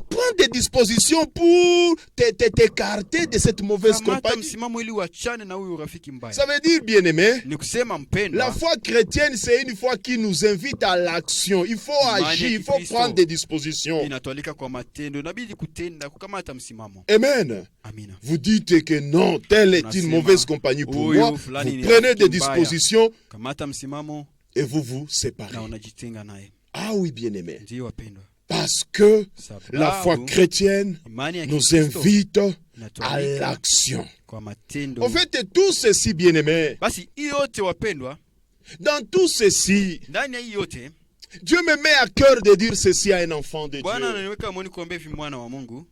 Prends des dispositions pour t'écarter de cette mauvaise Kamata compagnie. msimamo ili uachane na huyu rafiki mbaya. Ça veut dire, bien-aimé, Ni kusema la mpendwa, foi chrétienne, c'est une foi qui nous invite à l'action. Il faut Imani ya agir, il faut Kikristo prendre des dispositions. inatualika kwa matendo. Inabidi kutenda, kukamata msimamo. Amen. Amina. Vous dites que non, telle est une Unasema, mauvaise compagnie pour huyu moi. Vous fulani ni prenez des rafiki mbaya. dispositions Kamata msimamo et vous vous séparez. na unajitenga naye. Ah oui, bien-aimé. Ndio wapendwa. Parce que la foi Sababu chrétienne imani ya nous Kikristo invite à inatualika l'action. kwa matendo. En fait, tout ceci, bien-aimé, Basi hii yote wapendwa, dans tout ceci, ndani ya hii yote Dieu me met à cœur de dire ceci à un enfant de Bwana Dieu. ananiweka moyoni kuombea hivi mwana wa Mungu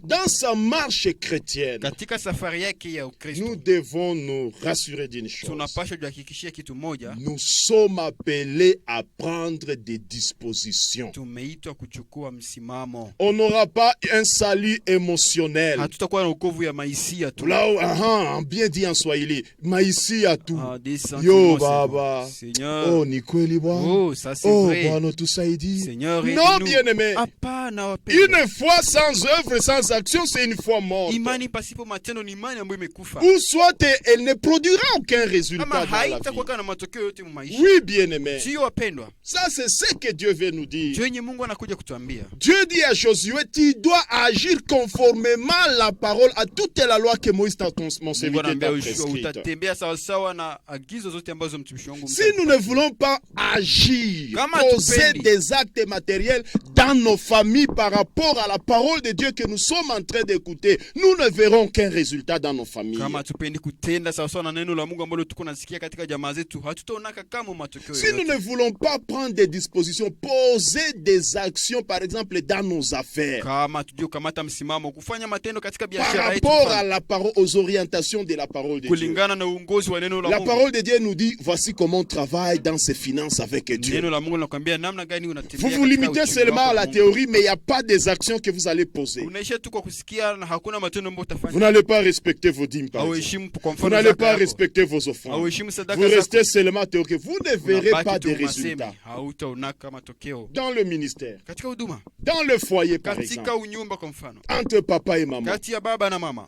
Dans sa marche chrétienne, katika safari yake ya nous Ukristo. devons nous rassurer d'une chose. Tunapaswa kujihakikishia kitu moja, Nous sommes appelés à prendre des dispositions. tumeitwa kuchukua msimamo. On n'aura pas un salut émotionnel. Hatutakuwa na wokovu ya maisia tu. Là où, bien dit en Swahili, maïsi à tout. Ah, des sentiments, Yo baba, Seigneur. oh ni kweli bwana. Oh, ça c'est Oh vrai. bwana tusaidie. Seigneur, Non, aide-nous. bien-aimé. Hapana wapendwa. Une foi sans œuvre, sans action, c'est une foi morte. Imani pasipo matendo ni imani ambayo imekufa. Ou soit elle ne produira aucun résultat Kama dans la vie. haitakuwa na matokeo yote mu maisha. Oui, bien-aimé. Sio wapendwa. Ça, c'est ce que Dieu veut nous dire. Ndio yenye Mungu anakuja kutuambia. Dieu dit à Josué, tu dois agir conformément à la parole, à toute la loi que Moïse, mon Mungu serviteur, anaambia t'a Yoshua prescrite. utatembea sawa sawa na agizo zote ambazo mtumishi wangu Si nous ne voulons pas agir, Kama poser hatupendi. des actes matériels dans nos familles par rapport à la parole de Dieu que nous sommes en train d'écouter, nous ne verrons aucun résultat dans nos familles. kama tupendi kutenda sawa sawa na neno la Mungu ambalo tuko nasikia katika jamaa zetu, hatutaonaka kama matokeo Si nous yoyote. ne voulons pas prendre des dispositions, poser des actions, par exemple, dans nos affaires, Kama tujue kukamata msimamo, kufanya matendo katika par biashara yetu, rapport à la parole, aux orientations de la parole de Dieu. kulingana na uongozi wa neno la La Mungu. parole de Dieu nous dit, voici comment on travaille dans ses finances avec Dieu. Neno la Mungu linakwambia namna gani unatembea. Vous vous katika limitez uchumi seulement wako à na la Mungu. théorie, mais il n'y a pas des actions que vous allez poser. Unaishia tu kwa kusikia na hakuna matendo ambayo Vous utafanya. n'allez pas respecter vos dîmes, par exemple. Hauheshimu kwa Vous mfano n'allez zaka pas yako. respecter vos offrandes. Hauheshimu Vous sadaka zako. restez seulement théorique. Vous ne verrez Unabaki pas tu de masemi, résultats. hautaonaka matokeo Dans le ministère, katika huduma, dans le foyer, par katika exemple, unyumba kwa mfano, entre papa et maman. kati ya baba na mama.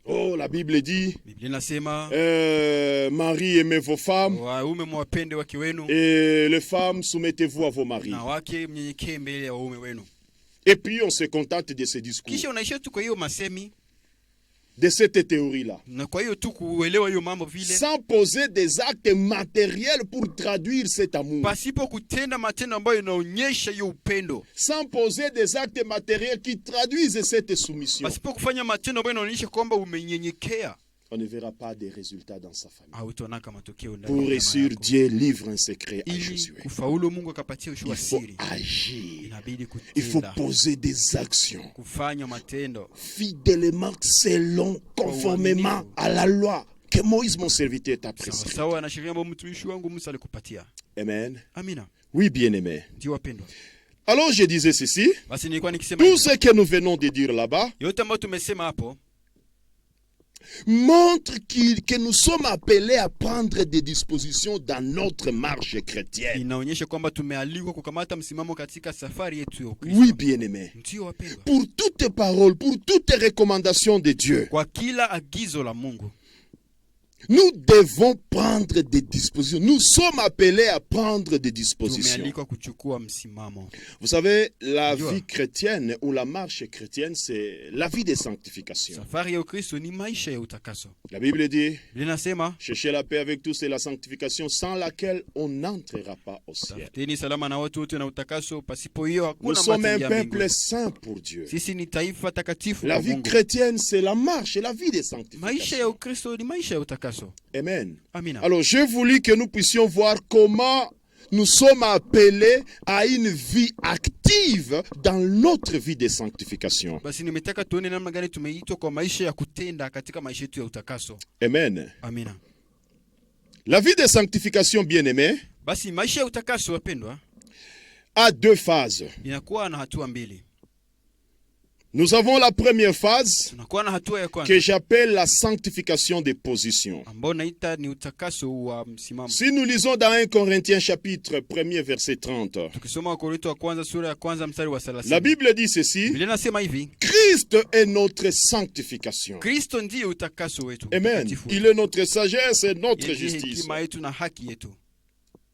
Oh, la Bible dit, Biblia inasema Marie, aimez vos femmes, waume mwapende wake wenu et les femmes, soumettez-vous à vos maris. na wake mnyenyekee mbele ya waume wenu. Et puis, on se contente de ces discours, Kisha unaishia tu kwa hiyo masemi de cette théorie-là, na kwa hiyo tu kuelewa hiyo mambo vile, sans poser des actes matériels pour traduire cet amour. pasipo kutenda matendo ambayo inaonyesha hiyo upendo, Sans poser des actes matériels qui traduisent cette soumission. pasipo kufanya matendo ambayo inaonyesha kwamba umenyenyekea, On ne verra pas de résultats dans sa famille. hautaonaka matokeo ndani Pour ya jamaa réussir, yako. Dieu livre un secret à Ili Josué. kufaulu Mungu akapatia Il Yoshua faut siri, agir. inabidi Il faut kutenda, poser des actions kufanya matendo fidèlement, selon, conformément à la loi que Moïse, mon serviteur, t'a prescrite. sawa na sheria ambayo mtumishi wangu Musa alikupatia. Amen. Amina. Oui, bien-aimé. Ndio wapendwa, Alors, je disais ceci. basi nilikuwa nikisema Tout hivi, ce que nous venons de dire là-bas yote ambayo tumesema hapo montre que nous sommes appelés à prendre des dispositions dans notre marche chrétienne. inaonyesha kwamba tumealikwa kukamata msimamo katika safari yetu ya Ukristo. Oui, bien-aimé. Ndio wapendwa, Pour toute parole, pour toute recommandation de Dieu, kwa kila agizo la Mungu nous devons prendre des dispositions. Nous sommes appelés à prendre des dispositions. tumealikwa kuchukua msimamo. Vous savez, la Dieu. vie chrétienne ou la marche chrétienne, c'est la vie de sanctification. Safari ya Ukristo ni maisha ya utakaso. La Bible dit, Linasema cherchez la paix avec tous et la sanctification sans laquelle on n'entrera pas au ciel. tafuteni salama na watu wote na utakaso, pasipo hiyo Nous hakuna sommes un matendo ya peuple mbinguni. saint pour Dieu. Sisi ni taifa takatifu La kwa vie Mungu. chrétienne, c'est la marche et la vie de Maisha ya sanctification. Ukristo ni maisha ya utakaso. Amen. Amina. Alors, j'ai voulu que nous puissions voir comment nous sommes appelés à une vie active dans notre vie de sanctification. Basi nimetaka tuone namna gani tumeitwa kwa maisha ya kutenda katika maisha yetu ya utakaso. Amen. Amina. La vie de sanctification, bien-aimés, Basi maisha ya utakaso wapendwa, a deux phases. inakuwa na hatua mbili. Nous avons la première phase Tunakuwa na hatua ya que kwanza j'appelle la sanctification des positions. ambao naita ni utakaso wa msimamo. Si nous lisons dans 1 Corinthiens chapitre 1er verset 30, Tukisoma Wakorintho wa kwanza sura ya kwanza mstari wa 30. la Bible dit ceci: Biblia inasema hivi, Christ est notre sanctification. Kristo ndiye utakaso wetu. Amen. Utakatifu Il wetu. est notre sagesse et notre Yeye ndiye justice. hekima yetu na haki yetu.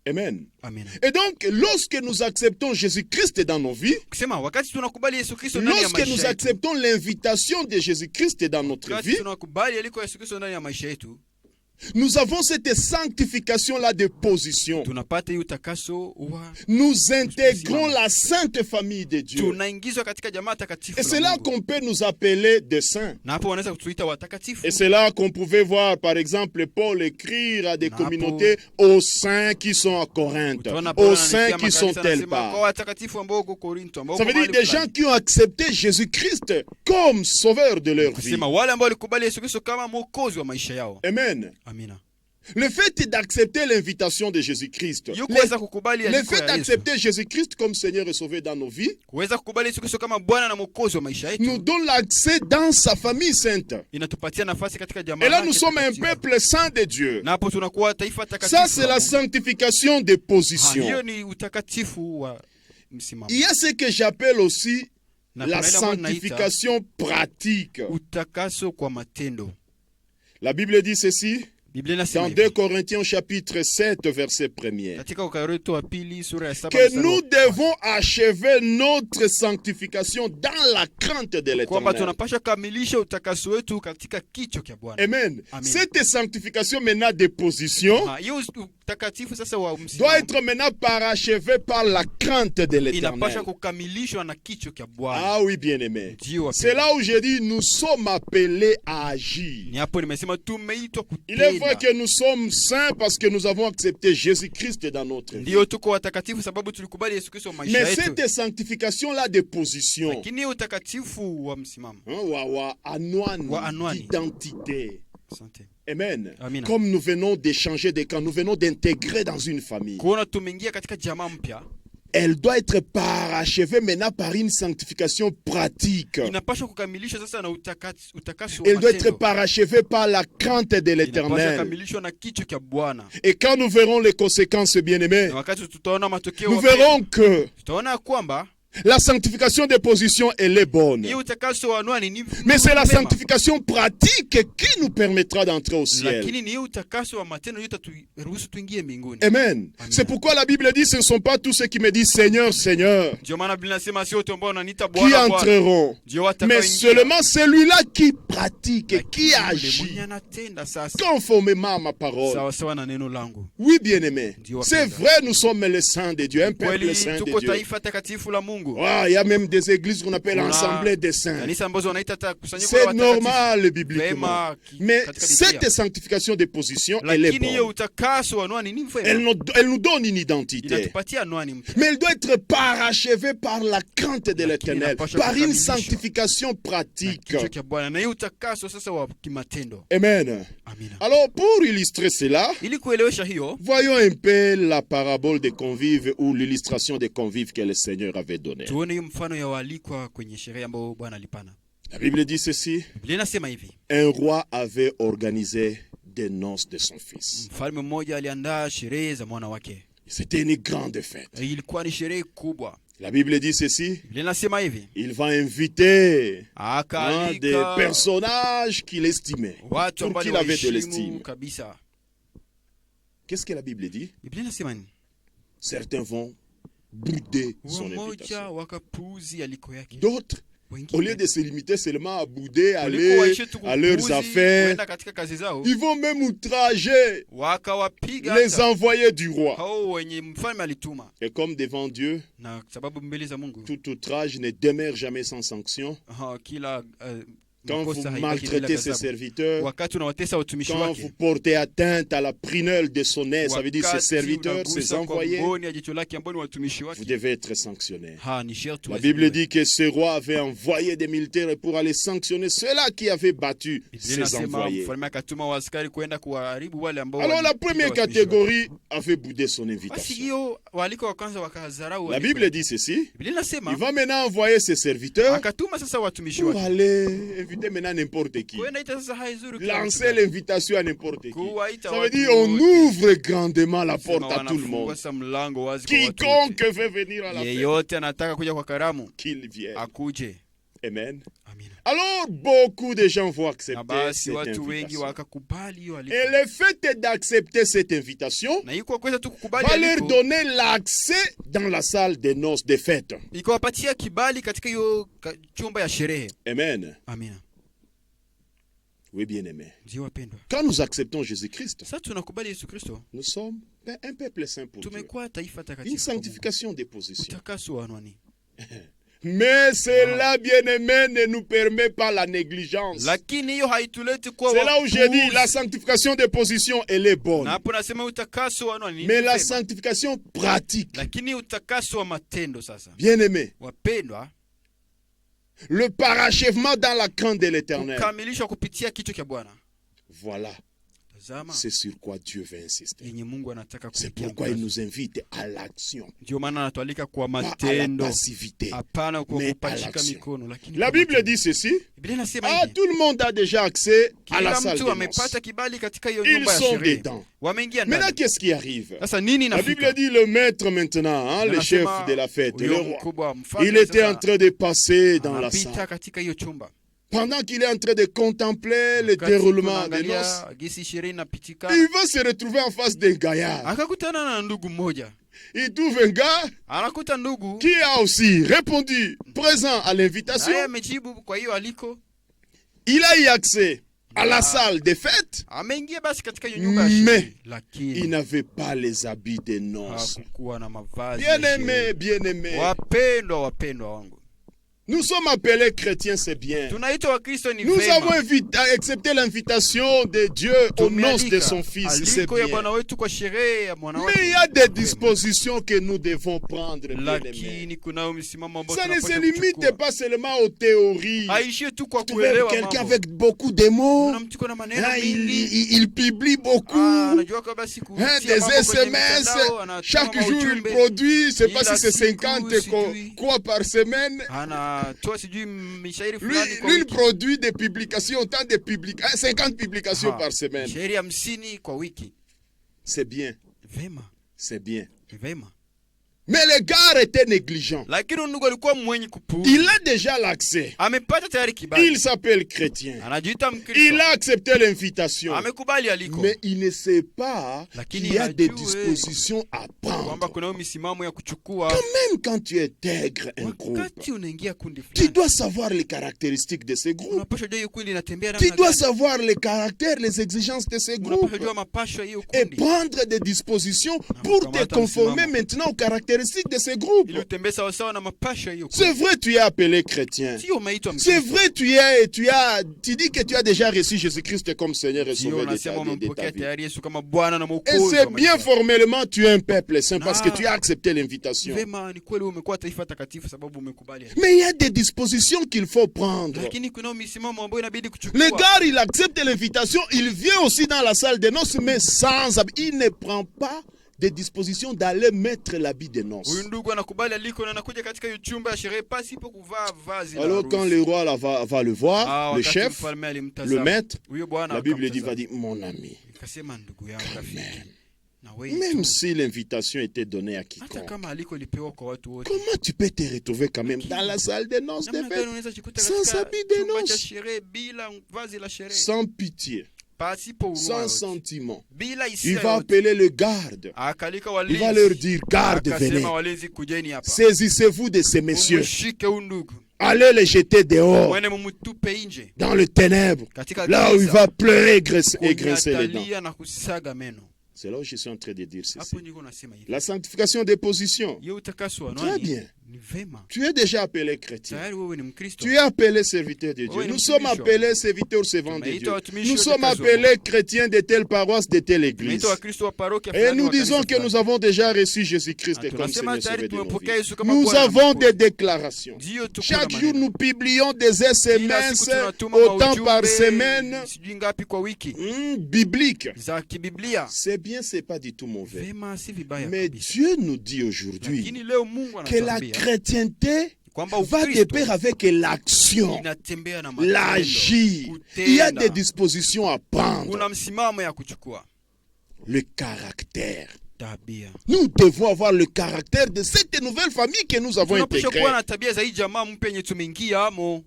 Amen. Amina. Et donc, lorsque nous acceptons Jésus-Christ dans nos vies, Kusema wakati tunakubali Yesu Kristo ndani ya lorsque nous maisha yetu, acceptons l'invitation de Jésus-Christ dans notre wakati vie, tunakubali aliko Yesu Kristo ndani ya maisha yetu, nous avons cette sanctification-là de position. tunapata hii utakaso wa Nous intégrons la sainte famille de Dieu. tunaingizwa katika jamaa takatifu Et la c'est là Mungu. qu'on peut nous appeler des saints. Na hapo wanaweza kutuita watakatifu. Et c'est là qu'on pouvait voir, par exemple, Paul écrire à des Napo. communautés aux saints qui sont à Corinthe, Utaona Paulo aux anaandikia saints qui makanisa sont anasema telle kwa part. watakatifu ambao uko Korinto, ambao Ça uko veut dire mahali des gens fulani. qui ont accepté Jésus-Christ comme sauveur de leur vie. Kusema wale ambao walikubali Yesu Kristo kama mwokozi wa maisha yao. Amen. Amina. Le fait d'accepter l'invitation de Jésus-Christ, Hiyo kuweza kukubali le aliko fait ya Yesu, d'accepter Jésus-Christ comme Seigneur et Sauveur dans nos vies, kuweza kukubali Yesu Kristo kama Bwana na mwokozi wa maisha nous yetu, donne l'accès dans sa famille sainte. inatupatia nafasi katika jamaa Et là, yake nous sommes un takatifu. peuple saint de Dieu. Na hapo tunakuwa taifa takatifu. Ça, c'est la la Mungu. sanctification des Hiyo positions. ni utakatifu wa msimamo. Il y a ce que j'appelle aussi Na la kuna ile ambayo tunaita sanctification pratique. utakaso kwa matendo. La Bible dit ceci Biblia inasema dans hivi, 2 Corinthiens chapitre 7 verset 1er. katika Wakorintho wa pili sura ya 7 Que nous devons achever notre sanctification dans la crainte de kwamba l'Éternel. tunapaswa kamilisha utakaso wetu katika kicho cha Bwana. Amen. Amen. Cette sanctification maintenant des positions Hiyo utakatifu sasa wa doit msimamo être maintenant parachevée par la crainte de inapaswa l'Éternel. kukamilishwa na kicho cha Bwana. Ah oui, bien-aimé. Ndio wapendwa. C'est là où j'ai dit nous sommes appelés à agir. Ni hapo nimesema tumeitwa Il est vrai kutenda. que nous sommes saints parce que nous avons accepté Jésus-Christ dans notre vie. Ndio tuko watakatifu sababu tulikubali Yesu Kristo maisha Mais yetu. cette sanctification-là des positions, Lakini utakatifu wa msimamo. wa anwani, d'identité. Asante. Amen. Amina. Comme nous venons d'échanger des camps, nous venons d'intégrer dans une famille. Kuona tumeingia katika jamaa mpya, Elle doit être parachevée maintenant par une sanctification pratique. inapaswa kukamilishwa sasa na utakaso wa Elle doit être matendo. parachevée par la crainte de Inapaswa l'Éternel. kukamilishwa na kicho cha Bwana. Et quand nous verrons les conséquences, bien-aimés, Na wakati tutaona matokeo nous wapendwa, verrons que tutaona kwamba la sanctification des positions, elle est bonne. hiyo utakaso wa anwani ni Mais c'est la mema. sanctification pratique qui nous permettra d'entrer au ciel. Lakini ni hiyo utakaso wa matendo ndio itaturuhusu tuingie mbinguni. Amen. C'est pourquoi la Bible dit ce ne sont pas tous ceux qui me disent Seigneur, Seigneur, Ndio maana Biblia inasema sio wote ambao wananiita qui Bwana Bwana, entreront, ndio mais watakaoingia. seulement celui-là qui pratique et Lakini qui yule agit mwenye anatenda sasa conformément à ma parole. sawa sawa na neno langu. Oui, bien-aimé. Dieu C'est wapenda. vrai, nous sommes les saints de Dieu, un peuple Kweli saint de tuko Dieu. taifa takatifu la Mungu. Ah, il y a même des églises qu'on appelle Kuna assemblée des saints. kanisa ambazo wanaita hata kusanyiko la C'est watakatifu. normal bibliquement. Vema, Mais katika Biblia. cette sanctification des positions, elle est Lakini hiyo bonne. utakaso wa anwani ni Elle vema. nous donne une identité. Inatupatia anwani mpya. Mais elle doit être parachevée par la crainte de l'Éternel, inapaswa par une kukamilishwa. sanctification pratique. Kicho cha Bwana na hiyo utakaso sasa wa kimatendo. Amen. Amina. Alors, pour illustrer cela, Ili kuelewesha hiyo, voyons un peu la parabole des convives ou l'illustration des convives que le Seigneur avait donnée. tuone hiyo mfano ya waalikwa kwenye sherehe ambayo Bwana alipana. La Bible dit ceci, Biblia inasema hivi: un roi avait organisé des noces de son fils. mfalme mmoja aliandaa sherehe za mwana wake. C'était une grande fête. Ilikuwa ni sherehe kubwa. La Bible dit ceci, Biblia inasema hivi: il va inviter des akaalika personnages qu'il estimait, watu pour ambao qu'il avait de waheshimu l'estime. kabisa. Qu'est-ce que la Bible dit? Biblia inasema nini? Certains vont bouder son Wamoja invitation. wakapuuzi aliko yake. D'autres, au lieu Wengine de se limiter seulement à bouder, waliko aller waishie tu à leurs kupuuzi, affaires, kuenda katika kazi zao, ils vont même outrager wakawapiga les hata envoyés du roi. hao wenye mfalme alituma. Et comme devant Dieu, Na sababu mbele za Mungu tout outrage ne demeure jamais sans sanction, kila Quand vous makosa haibaki bila maltraitez ses ghadhabu. serviteurs, Wakati unawatesa watumishi quand vous wake, portez atteinte à la prunelle de son nez, ça veut dire ses wakati serviteurs, ses unagusa kwa envoyés, mboni ya jicho lake ambao ni watumishi vous wake, devez être sanctionné. ni sharti La waziwe. Bible dit que ce roi avait envoyé des militaires pour aller sanctionner ceux-là qui avaient battu Biblia ses inasema envoyés. mfalme akatuma waaskari kwenda kuharibu wale ambao Alors la walipiga première watumishi wake. catégorie avait boudé son Basi invitation. hiyo waliko wa kwanza wakadharau La waliko. Bible dit ceci, Biblia inasema il va maintenant envoyer ses serviteurs akatuma sasa watumishi pour wake aller inviter maintenant n'importe qui. kwenda ita sasa haizuri kila Lancer mtu. l'invitation à n'importe qui. Kuwaita Ça veut watu dire on wote. ouvre grandement la Sema porte à tout le wanafungua monde. sasa mlango wazi kwa watu wote. Quiconque veut venir à la fête, Yeyote anataka kuja kwa karamu qu'il vienne. akuje. Amen. Amina. Alors beaucoup de gens vont Na accepter basi cette watu wengi invitation. wakakubali hiyo aliko. Et le fait d'accepter cette invitation Na iko kuweza tu kukubali va leur aliko, donner l'accès dans la salle des noces de fête. ikawapatia kibali katika hiyo chumba ya sherehe. Amen. Amina. Oui, bien-aimés. Ndio wapendwa. Quand nous acceptons Jésus-Christ, Sasa tunakubali Yesu Kristo, nous sommes un peuple saint pour Dieu. tumekuwa taifa Une takatifu. sanctification des positions. Utakaso wa nani? Mais cela, bien-aimé, ne nous permet pas la négligence. Lakini hiyo haituleti kuwa C'est là où j'ai dit, wapuuzi. la sanctification des positions, elle est bonne. Na hapo nasema utakaso wa nani? Mais la Sema. sanctification pratique, Lakini utakaso wa matendo sasa. bien-aimé, Wapendwa, le parachèvement dans la crainte de l'éternel, kukamilishwa kupitia kichwa cha Bwana. voilà, Tazama c'est sur quoi Dieu veut insister. yenye Mungu anataka C'est kupitia. pourquoi il nous invite à l'action, Ndio maana anatualika kwa pas à la matendo, passivité. hapana kwa mais à kupachika l'action. mikono, lakini La kwa Bible matendo. dit ceci, Biblia inasema ah, hivi, tout le monde a déjà accès à la kila salle mtu des amepata noces. kibali katika hiyo Ils nyumba ya sont sherehe, dedans. wameingia Maintenant, ndani. qu'est-ce qui arrive? Sasa nini La Bible inafika? dit le maître maintenant, hein, le chef Anasema, de la fête, le huyo roi. mkubwa, mfalme Il était sasa en train de passer dans la anapita salle. katika hiyo chumba. Pendant qu'il est en train de contempler le Wakati déroulement des tunaangalia noces, gisi sherehe inapitika, il va se retrouver en face d'un gaillard. akakutana na ndugu mmoja. Il trouve un gars Anakuta ndugu qui a aussi répondu présent à l'invitation. naye amejibu kwa hiyo aliko, Il a eu accès à la salle des fêtes. ameingia basi katika hiyo nyumba ya Mais sherehe, il lakini n'avait pas les habits des noces. hakukuwa na mavazi ya Bien-aimé, sherehe. bien-aimé. Wapendwa wangu, Nous sommes appelés chrétiens, c'est bien. tunaitwa Wakristo, ni Nous avons vema. accepté l'invitation de Dieu aux noces de son Fils, c'est aliko ya bien. Bwana wetu kwa sherehe ya mwana Mais il y a des dispositions que nous devons prendre, bien-aimés. lakini kunao msimamo ambao Ça ne se tunapaswa limite kuchukua. pas seulement aux théories. Haishie tu kwa Tu vois kuelewa quelqu'un mambo. avec beaucoup de mots, Kuna mtu kuna maneno hein, mingi, il publie beaucoup, anajua kwa basi hein, kutia des mambo kwenye SMS, mitandao, anatuma chaque jour il maujumbe, produit, je ne sais pas Ila si c'est siku, 50 sijui. quoi par semaine. anatoa sijui mishairi Lui, fulani kwa lui, il wiki. produit des publications, autant de publications, 50 publications Aha, par semaine. mishairi 50 kwa wiki. C'est bien, Vema, c'est bien. vema. Mais le gars était négligent. Lakini ndugu alikuwa mwenye kupuuza. Il a déjà l'accès. Amepata tayari kibali. Il s'appelle chrétien. Anajiita Il Mkristo. a accepté l'invitation. Amekubali aliko. Mais il ne sait pas Lakini qu'il y a des hajui dispositions à kwamba prendre. kuna misimamo ya kuchukua. Même quand tu intègres un groupe, Wakati unaingia kundi tu fulani, dois savoir les caractéristiques de ces groupes. unapaswa jua hiyo kundi inatembea Tu namna dois gani. savoir les caractères, les exigences de ces groupes. Unapaswa jua mapasho ya hiyo Et kundi. prendre des dispositions pour te Kamata conformer msimamo. maintenant aux caractéristiques de ces groupes. Ili utembee sawa sawa na mapasho ya hiyo C'est kundi. vrai, tu es appelé chrétien. Sio umeitwa C'est Mkristo. vrai, tu dis que tu as déjà reçu Jésus-Christ comme Seigneur et Sio Sauveur de unasema ta umempokea vie. tayari Yesu kama Bwana na Et Mwokozi. c'est wa bien maisha. formellement, tu es un peuple saint parce que Ah. tu as accepté l'invitation. Vema, ni kweli umekuwa taifa takatifu sababu umekubali. Mais il y a des dispositions qu'il faut prendre. Lakini kuna misimamo ambayo inabidi kuchukua. Le gars, il accepte l'invitation, il vient aussi dans la salle de noces, mais sans habit. Il ne prend pas des dispositions d'aller mettre l'habit de noces. Huyu ndugu anakubali aliko na anakuja katika hiyo chumba ya sherehe pasipo kuvaa vazi la Alors harusi. quand le roi là, va le voir, le wakati chef, mfalme le alimtazama, maître, huyo bwana la Bible dit, akamtazama. va dire, mon ami, Akasema ndugu yangu rafiki. Na wewe même tu, si l'invitation était donnée à hata quiconque, kama aliko lipewa kwa watu wote. comment tu peux te retrouver quand même dans la salle de noces de Namna gani fête, unaweza jikuta sans katika habit de chumba cha noces, sherehe bila vazi la sherehe? sans pitié, Pasipo huruma sans yote. sentiment? Bila Il hisia va yote. appeler le garde. Akalika Il walinzi. va leur dire, garde, venez. Akasema walinzi kujeni hapa. Saisissez-vous de ces messieurs. Mshike huyu ndugu. Allez les jeter dehors, Mwene mumutupe nje. dans le ténèbre, Katika là où il giza, va pleurer et grincer les dents. kunyatalia na kusaga meno. C'est là où je suis en train de dire ceci. Hapo niko nasema hivi. La sanctification des positions. Hiyo utakaso wa Très nani? bien. Ni vema. Tu es déjà appelé chrétien. Tayari wewe ni Mkristo. Tu es appelé serviteur de Dieu. Oui, Nous nous sommes sommes appelés serviteurs servants de Dieu. Tumeitwa watumishi Nous wa sommes kazi wa appelés chrétiens de telle paroisse, de telle église. Tumeitwa Wakristo wa parokia Et fulani nous wa kanisa disons que fulani. nous avons déjà reçu Jésus-Christ Ah, comme tunasema Seigneur tayari Sauveur de nos tumempokea vies. Yesu kama Nous Bwana na avons Mwokozi. des déclarations. Ndiyo tuko na Chaque jour, maneno. nous publions des Kila SMS siku tunatuma autant maujumbe, par semaine sijui ngapi kwa wiki bibliques. za kibiblia. C'est bien, c'est pas du tout mauvais. Vema, si vibaya Mais kabisa. Dieu nous dit aujourd'hui Lakini leo Mungu que la anatuambia chrétienté kwamba va de Ukristo pair avec l'action, inatembea na matendo, l'agir. Il y a kutenda. des dispositions à prendre. Kuna msimamo ya kuchukua Le caractère. tabia. Nous devons avoir le caractère de cette nouvelle famille que nous avons Tunapaswa intégrée. kuwa na tabia za hii jamaa mpya yenye tumeingia amo.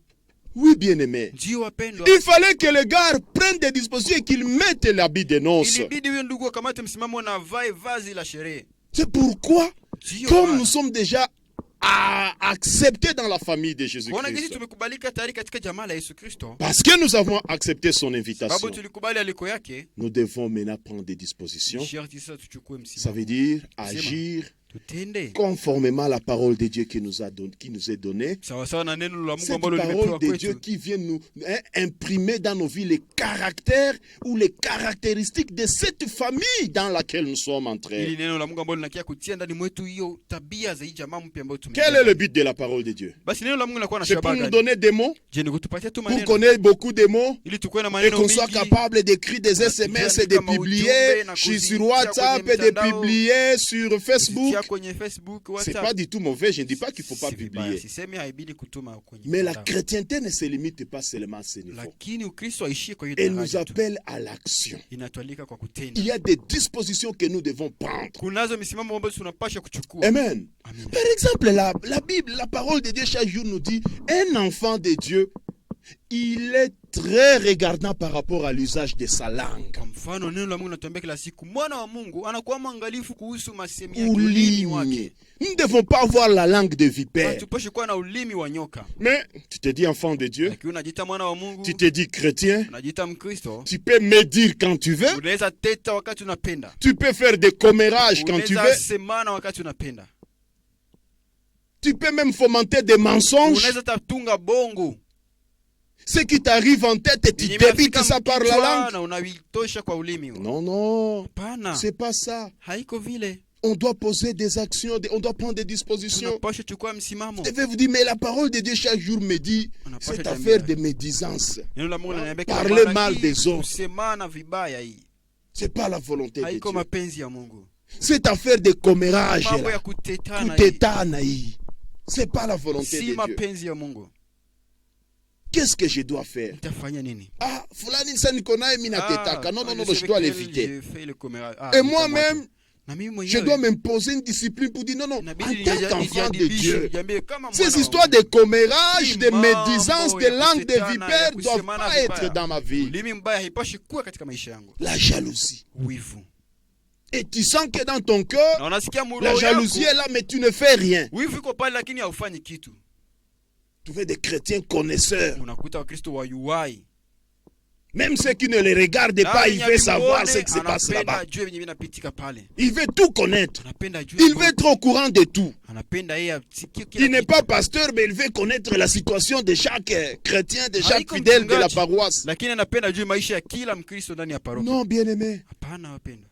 Oui, bien-aimé. Ndio wapendwa. Il fallait que les gars prennent des dispositions et qu'ils mettent l'habit de noces. Ilibidi huyo ndugu akamate msimamo na vae vazi la sherehe. C'est pourquoi, Ndio comme maana. nous sommes déjà acceptés dans la famille de Kuona gisi Jésus-Christ, tumekubalika tayari katika jamaa la Yesu Kristo. parce que nous avons accepté son invitation, Sababu tulikubali aliko yake. nous devons maintenant prendre des dispositions. Sharti sasa tuchukue Ça msimamo. veut dire agir Tutende conformément à la parole de Dieu qui nous est donnée. sawa sawa na neno la Mungu Cette ambalo parole limepewa de Dieu kwetu. qui vient nous imprimer dans nos vies les caractères ou les caractéristiques de cette famille dans laquelle nous sommes entrés. Ili neno la Mungu ambalo linakia kutia ndani mwetu hiyo tabia za hii jamaa mpya ambayo Quel tumeingia. est le but de la parole de Dieu? Basi neno la Mungu linakuwa na C'est pour shabaha nous gani? donner des mots, Je ni kutupatia tu pour maneno connaître beaucoup de mots, ili tukuwe na et maneno qu'on soit mingi. capable d'écrire des SMS et de publier sur WhatsApp et de publier sur Facebook. Kuzitia kwenye Facebook, C'est WhatsApp. pas du tout mauvais, je ne dis pas qu'il ne faut pas Si vibaya, publier. sisemi haibidi kutuma kwenye Mais la mtandao. chrétienté ne se limite pas seulement à ce niveau. Lakini Ukristo aishie kwa hiyo Elle nous daraja tu. appelle à l'action. Inatualika kwa kutenda. Il y a des dispositions que nous devons prendre. Kunazo misimamo ambayo tunapaswa kuchukua. Amen. Amen. Par exemple, la Bible, la parole de Dieu chaque jour nous dit, un enfant de Dieu, il est très regardant par rapport à l'usage de sa langue. Kwa mfano neno la Mungu linatuambia kila siku mwana wa Mungu anakuwa mwangalifu kuhusu masemi ya ulimi wake. Ulimi. Nous ne devons pas avoir la langue de vipère. Hatupaswi kuwa na ulimi wa nyoka. Mais tu te dis enfant de Dieu, Lakini unajiita mwana wa Mungu, tu te dis chrétien, unajiita Mkristo, tu peux médire quand tu veux, unaweza teta wakati unapenda. tu peux faire des commérages quand tu Unaweza veux, semana wakati unapenda. tu peux même fomenter des mensonges. Unaweza tatunga bongo. Ce qui t'arrive en tête et tu Yenye débites inafika ça par la mkichwa langue. na unavitosha kwa ulimi. Non, non, Hapana. c'est pas ça. Haiko vile. On doit poser des actions, on doit prendre des dispositions. Tunapaswa chukua msimamo. Je vais vous dire, mais la parole de Dieu chaque jour me dit, On n'a pas cette fait affaire jamais. de médisance, Neno la Mungu linaniambia kila Parler mara mal hii, des autres. kusemana vibaya hii. c'est pas la volonté de Haiko Dieu. mapenzi ya Mungu. Cette affaire de commérage, Mambo là, ya kutetana hii. kutetana hii, c'est pas la volonté Si de Dieu. mapenzi ya Mungu. Qu'est-ce que je dois faire? Nitafanya nini? Ah, fulani sa niko naye mimi natetaka. Non, non, non, je dois l'éviter. Et Et moi-même, na mimi mwenyewe je dois m'imposer une discipline pour dire non, non, en inabidi tant qu'enfant de Dieu, nijiambie kama mwana ces wa histoires Mungu. de commérage, Si de mambo médisance, de ya langue de kutetana, vipère ya doivent kusemana pas vibaya. être dans ma vie. Ulimi mbaya haipashi kuwa katika maisha yangu. La jalousie. Wivu. Et tu sens que dans ton cœur, Na unasikia la muroho jalousie yako. est là, mais tu ne fais rien. Wivu iko pale lakini haufanyi kitu. Tu veux des chrétiens connaisseurs. Unakuta Wakristo wa UI. Même ceux qui ne les regardent pas, il veut savoir ce qui se passe là-bas. Anapenda ajue venye vinapitika pale. Il veut tout connaître. Anapenda ajue. Il veut être au courant de tout. Anapenda yeye asikie kila Il n'est kitu. pas pasteur, mais il veut connaître la situation de chaque chrétien, de chaque Haiko fidèle de la mchungaji, paroisse. lakini anapenda ajue maisha ya kila Mkristo ndani ya parokia. Non, bien-aimé. Hapana wapendwa.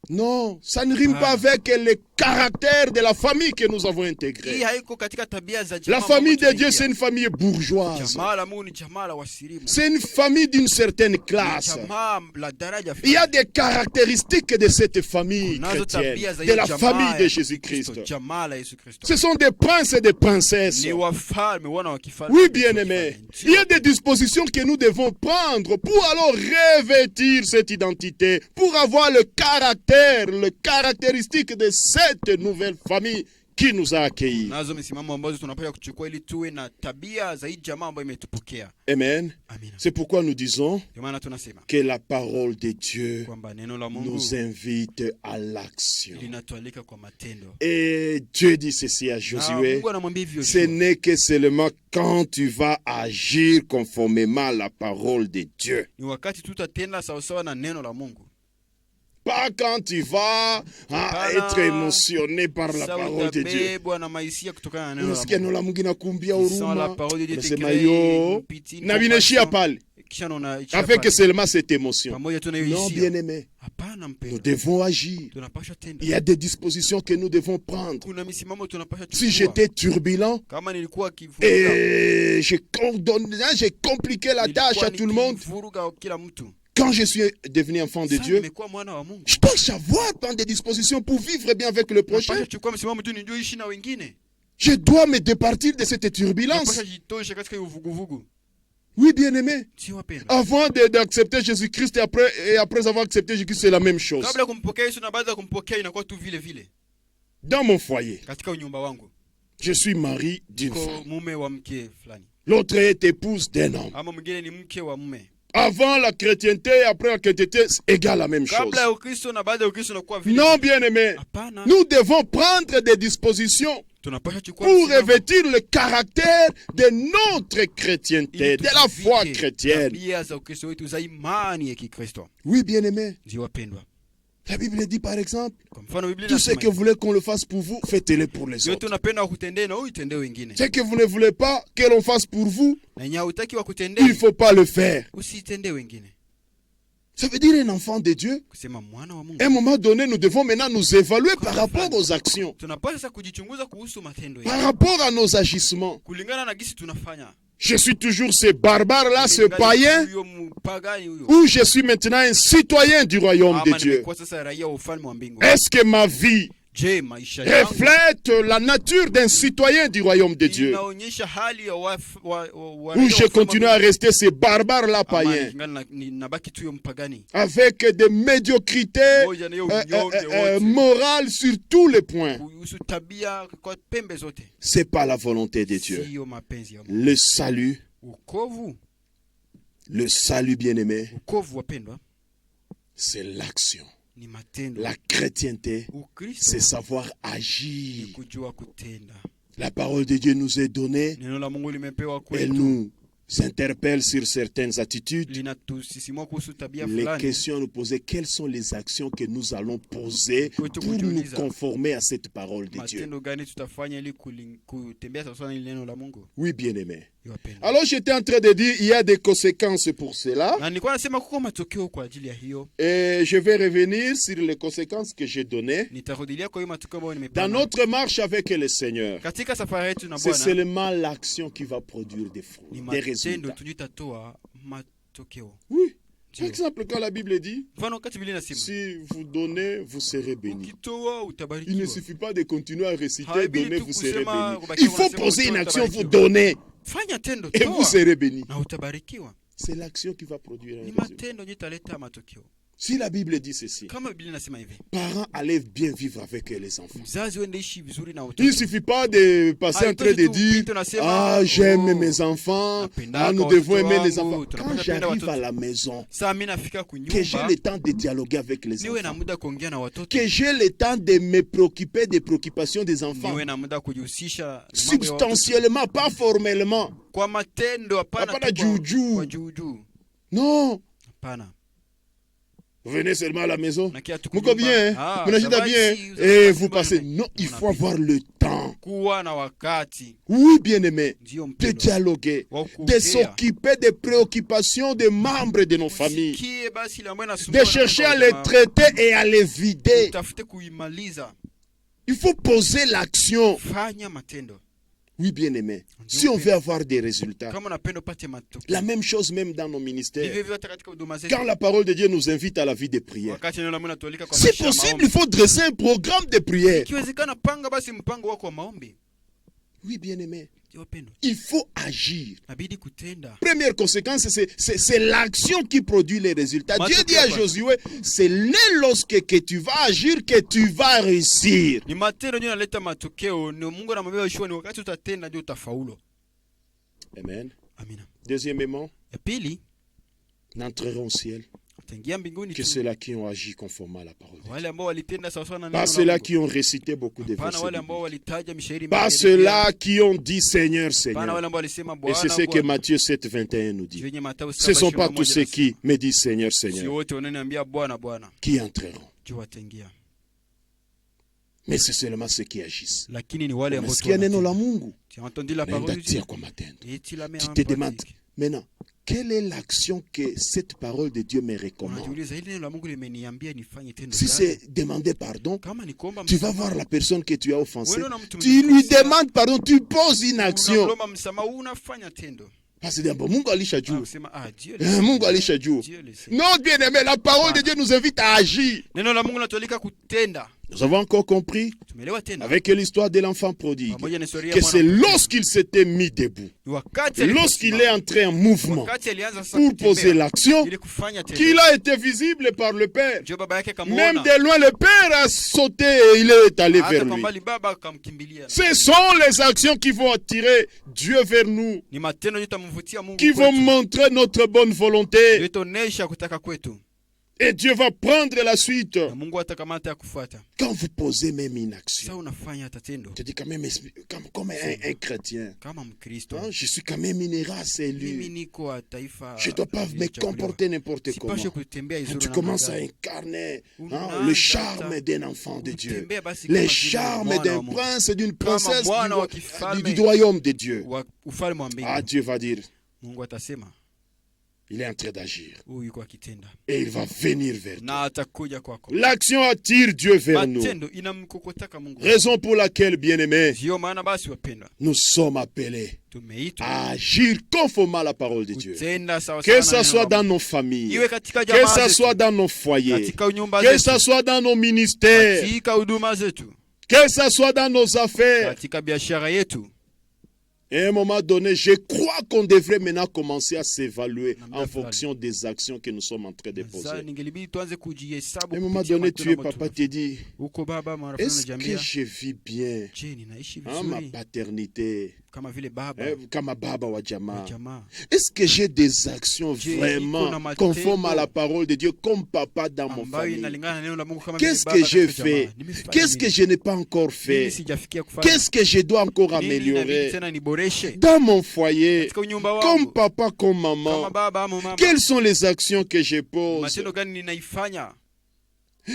Non, ça ne rime pas avec le caractère de la famille que nous avons Hii intégrée. haiko katika tabia za La jamaa famille ambayo de Dieu, c'est tumeingia. une famille bourgeoise. Jamaa la Mungu ni jamaa la wasirimu. C'est une famille d'une certaine classe. Jamaa la daraja Il y a fulani. des caractéristiques de cette famille Kunazo chrétienne, tabia za de hiyo la jamaa famille ya de Kristo, Jésus-Christ. jamaa la Yesu Kristo. Ce sont des princes et des princesses. Ni wafalme, wana wa kifalme. Oui, bien-aimés. Il y a des dispositions que nous devons prendre pour alors revêtir cette identité, pour avoir le caractère, le caractéristique de cette nouvelle famille qui nous a accueillis. Nazo misimamo ambazo tunapaswa kuchukua ili tuwe na tabia za hii jamaa ambayo imetupokea. Amen. Amina. C'est pourquoi nous disons Ndio maana tunasema que la parole de Dieu kwamba neno la Mungu nous invite à l'action. linatualika kwa matendo. Et Dieu dit ceci à Na Josué, Mungu anamwambia hivyo ce Yoshua, n'est que seulement quand tu vas agir conformément à la parole de Dieu. ni wakati tutatenda sawasawa na neno la Mungu. Pas quand tu vas être émotionné par la parole de Dieu. Unasikia neno la Mungu inakumbia huruma. Unasema yo, na vineshia pale. Avec seulement cette émotion. Non, bien-aimé. Nous devons agir. Il y a des dispositions que nous devons prendre. Si j'étais turbulent et j'ai compliqué la tâche à tout le monde, quand je suis devenu enfant de Dieu, je dois savoir prendre des dispositions pour vivre bien avec le prochain. Je dois me départir de cette turbulence. Oui, bien-aimé. Avant d'accepter Jésus-Christ et après avoir accepté Jésus-Christ, c'est la même chose. Dans mon foyer, je suis mari d'une femme. L'autre est épouse d'un homme. Avant la chrétienté et après la chrétienté, c'est égal la même chose. Non, bien-aimé. Nous devons prendre des dispositions pour revêtir le caractère de notre chrétienté, de la foi chrétienne. Oui, bien-aimé. La Bible dit par exemple, tout ce que vous voulez qu'on le fasse pour vous, faites-le pour les autres. Ce que vous ne voulez pas que l'on fasse pour vous, il ne faut pas le faire. Ça veut dire un enfant de Dieu. À un moment donné, nous devons maintenant nous évaluer par rapport aux actions, par rapport à nos agissements. Je suis toujours ce barbare-là, ce païen, ou je suis maintenant un citoyen du royaume de Dieu. Est-ce que ma vie reflète la nature d'un citoyen du royaume de Dieu? Ou je continue à rester ce barbare-là païen, avec des médiocrités morales sur tous les points? Ce n'est pas la volonté de Dieu. Le salut bien-aimé, c'est l'action. La chrétienté, c'est savoir agir. La parole de Dieu nous est donnée. Elle nous s'interpelle sur certaines attitudes. Les questions à nous poser, quelles sont les actions que nous allons poser pour nous conformer à cette parole de Dieu? Oui, bien-aimé. Alors j'étais en train de dire, il y a des conséquences pour cela. Et je vais revenir sur les conséquences que j'ai données. Dans notre marche avec le Seigneur, c'est seulement l'action qui va produire des fruits, des résultats. Oui. Par exemple, quand la Bible dit, si vous donnez, vous serez bénis. Il ne suffit pas de continuer à réciter, donner, vous serez bénis. Il faut poser une action, vous donnez. Et vous serez bénis. C'est l'action qui va produire un résultat. Si la Bible dit ceci, parents allez bien vivre avec les enfants. Il ne suffit pas de passer en train de dire, ah, j'aime mes enfants, ah, nous devons aimer les enfants. Quand j'arrive à la maison, que j'ai le temps de dialoguer avec les enfants, que j'ai le temps de me préoccuper des préoccupations des enfants, substantiellement, pas formellement. Pas juju. Non. Vous venez seulement à la maison. Vous bien, vous n'achetez bien. Et vous passez. Non, il faut avoir le temps. Oui, bien-aimé. De dialoguer. De s'occuper des préoccupations des membres de nos familles. De chercher à les traiter et à les vider. Il faut poser l'action. Oui, bien-aimé. Si on veut avoir des résultats, la même chose même dans nos ministères. Quand la parole de Dieu nous invite à la vie de prière, c'est possible, il faut dresser un programme de prière. Oui, bien-aimé. Il faut agir. Première conséquence, c'est l'action qui produit les résultats. Dieu dit à Josué, c'est lorsque que tu vas agir que tu vas réussir. Amen. Deuxièmement, n'entreront au ciel que ceux-là qui ont agi conformément à la parole de Dieu. Pas ceux-là qui ont récité beaucoup de versets. Pas ceux-là qui ont dit Seigneur, Seigneur. Et c'est ce que Matthieu 7, 21 nous dit. Ce ne sont pas tous ceux qui me disent Seigneur, Seigneur qui entreront. juu wataingia. Mais c'est seulement ceux qui agissent. Lakini ni wale ambao Umesikia neno la Mungu, tu as entendu la parole naenda de tia Dieu kwa matendo. et tu la mets Tu en te demandes pratique. maintenant, quelle est l'action que cette parole de Dieu me recommande? Unajiuliza hili neno la Mungu limeniambia nifanye tendo Si gani? c'est demander pardon, Kama ni kuomba tu vas msamaha, voir la personne que tu as offensée. wewe na mtu Tu lui mlikosea, demandes pardon, tu poses une action. unamlomba msamaha, unafanya tendo. Parce que Mungu alishajua. Kusema Dieu Mungu alishajua. Dieu le sait. Non, bien aimé, la parole de Dieu nous invite à agir. Neno la Mungu linatualika kutenda. Nous avons encore compris, Tumeelewa tena. avec l'histoire de l'enfant prodigue, Pamoja na historia que ya c'est mwana. lorsqu'il s'était mis debout, Ni wakati lorsqu'il est aliposimama, entré en mouvement wakati alianza sasa pour poser kutembea, l'action, ili kufanya qu'il tendo. a été visible par le Père. Ndio baba yake Même kamuona. de loin, le Père a sauté et il est allé Hata vers kwa lui. mbali baba akamkimbilia. Ce sont les actions qui vont attirer Dieu vers nous, Ni matendo yotamvutia Mungu qui vont kwetu. montrer notre bonne volonté. Yotaonesha kutaka kwetu. Et Dieu va prendre la suite. Na Mungu atakamata ya kufuata. Quand vous posez même une Sasa action, unafanya hata tendo je dis quand même, comme un chrétien, kama Mkristo. hein, je suis quand même une race Mimi élue. niko wa taifa. Je ne dois pas me comporter n'importe comment. Sipashe kutembea izuri Tu na commences à magari. incarner Unaanza le charme hata d'un enfant de Dieu, kutembea basi kama les vile charmes mwana d'un wa Mungu. prince et d'une Kama princesse mwana wa du kifalme royaume de Dieu. wa ufalme wa mbingu. Ah, Dieu va dire, Mungu atasema il est en train d'agir. huyu yuko akitenda Et il va venir vers toi. na atakuja kwako. L'action attire Dieu vers nous. Matendo inamkokotaka Mungu. Raison pour laquelle, bien-aimés, Ndio maana basi wapendwa, nous sommes appelés tumeitwa à agir conformément à la parole de Dieu. kutenda sawa Que sawa na ça neno soit la dans Mungu. nos familles, Iwe katika que jamaa ça zetu, soit dans nos foyers, katika nyumba que zetu, ça soit dans nos ministères, katika huduma zetu, que ça soit dans nos affaires. katika biashara yetu. Et à un moment donné, je crois qu'on devrait maintenant commencer à s'évaluer Namna en fulani. fonction des actions que nous sommes en train de Sasa poser. ningelibidi tuanze kujihesabu À un moment kupitia donné, matendo tu es ambayo papa, tunafanya. te dis, Huko baba mara fulani est-ce que anajiambia, je vis bien je ninaishi hein, ma vizuri paternité, kama vile baba kama baba wa wa jamaa? jamaa. Est-ce que j'ai des actions Je iko vraiment na matendo conformes à la parole de Dieu comme papa dans mon ambayo famille? inalingana na neno la Mungu kama vile Qu'est-ce baba que j'ai katika fait? jamaa. Nimefanya Qu'est-ce que nini? je n'ai pas encore Nini fait? sijafikia kufanya? Qu'est-ce que je dois encore Nini inabidi améliorer tena niboreshe dans mon foyer, katika nyumba comme wangu papa, comme kama maman? baba ama mama? Quelles sont les actions que je pose? Matendo gani ninaifanya?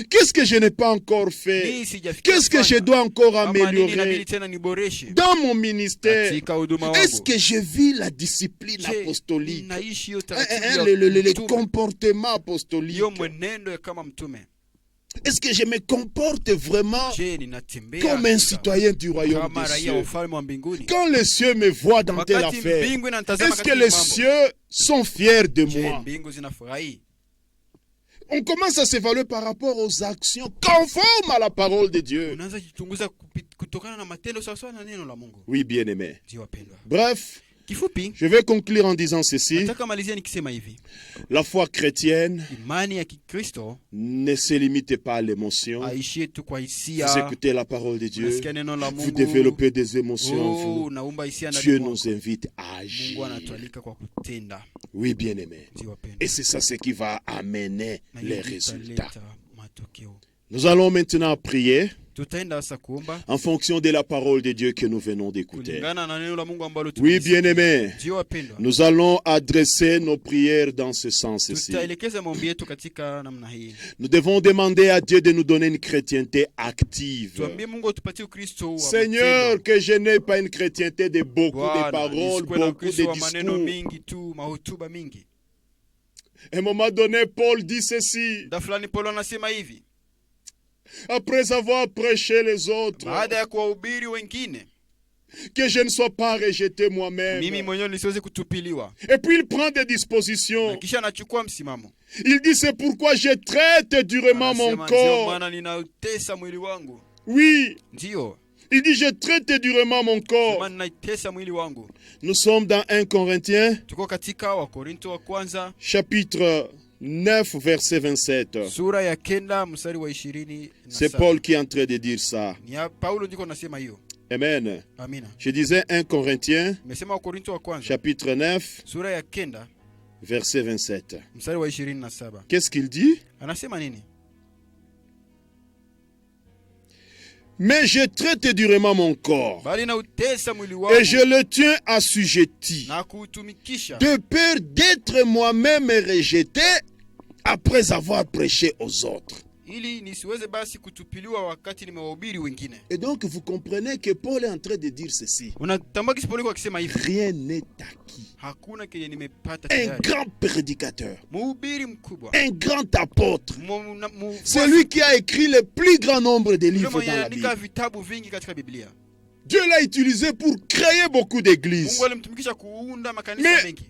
Qu'est-ce que je n'ai pas encore fait? Nini sijafikia Qu'est-ce que je kufanya? dois encore Kama nini inabidi améliorer tena niboreshe dans mon ministère? katika huduma Est-ce wangu? que je vis la discipline Je, apostolique, ninaishi hiyo Hein, taratibu hein, ya le mtume? comportement apostolique? Hiyo mwenendo ya kama mtume. Est-ce que je me comporte vraiment Je, ninatembea comme un katika- citoyen du royaume kama des raia wa cieux? ufalme wa mbinguni? Quand les cieux me voient dans telle Wakati affaire, mbingu inanitazama est-ce que katika les mambo, cieux sont fiers de je, moi? mbingu zinafurahi? On commence à s'évaluer par rapport aux actions conformes à la parole de Dieu. Unaanza kujichunguza kutokana na matendo sawasawa na neno la Mungu. Oui, bien-aimé. Ndio wapendwa. Bref, Kifupi, je vais conclure en disant ceci. nataka malizia nikisema hivi. La foi chrétienne Imani ya Kikristo ne se limite pas à l'émotion. haishie tu kwa Vous hisia. écoutez la parole de Dieu, Unasikia neno la vous Mungu. développez des émotions en Oh, vous. naumba hisia Dieu ndani nous mwako. invite à agir. Mungu anatualika kwa kutenda. Oui, bien-aimé. Ndio wapendwa. Et c'est ça ce qui va amener Na les hiyo résultats. italeta matokeo. Nous allons maintenant prier Tutaenda sasa kuomba en fonction de la parole de Dieu que nous venons d'écouter. kulingana na neno la Mungu ambalo Oui, tumesikia. bien-aimé. Ndio wapendwa. Nous allons adresser nos prières dans ce sens-ci. Tutaelekeza maombi yetu katika namna hii. Nous devons demander à Dieu de nous donner une chrétienté active. Tuambie Mungu atupatie Ukristo wa Seigneur, matendo. que je n'ai pas une chrétienté de beaucoup de Bwana, paroles, nisikuwe na beaucoup Ukristo de wa maneno discours. mingi tu, mahotuba mingi. À un moment donné, Paul dit ceci. Muda fulani Paulo anasema hivi, Après avoir prêché les autres, baada ya kuwahubiri wengine, que je ne sois pas rejeté mimi moi-même. mwenyewe nisiweze kutupiliwa. Et puis il prend des Na dispositions. kisha anachukua msimamo. Il dit, c'est pourquoi je traite durement mon Anasema, ndio corps. maana ninautesa mwili wangu. Oui, Ndio, il dit, je traite durement mon corps. maana ninaitesa mwili wangu. Nous sommes dans 1 Corinthiens, Tuko katika Wakorinto wa kwanza chapitre 9, verset 27. sura ya 9 mstari wa 20. C'est Paul qui est en train de dire ça. Ni ya Paulo ndiko nasema hiyo. Amen. Amina. Je disais 1 Corinthiens, Nimesema Wakorinto wa kwanza chapitre 9, sura ya 9 verset 27. mstari wa 27. Qu'est-ce qu'il dit? Anasema nini? Mais je traite durement mon corps Bali na utesa mwili et je wangu le tiens assujetti, na kuutumikisha, de peur d'être moi-même rejeté après avoir prêché aux autres. ili nisiweze basi kutupiliwa wakati nimewahubiri wengine. Et donc vous comprenez que Paul est en train de dire ceci. Unatambua kisi Paulo akisema hivi, Rien n'est acquis. hakuna kenye nimepata Un tayari. grand prédicateur, Mhubiri mkubwa, un grand apôtre, Mu- celui qui a écrit le plus grand nombre de yule livres mwenye dans la aliandika Bible. vitabu vingi katika Biblia. Dieu l'a utilisé pour créer beaucoup d'églises. Mungu alimtumikisha kuunda makanisa Mais mengi.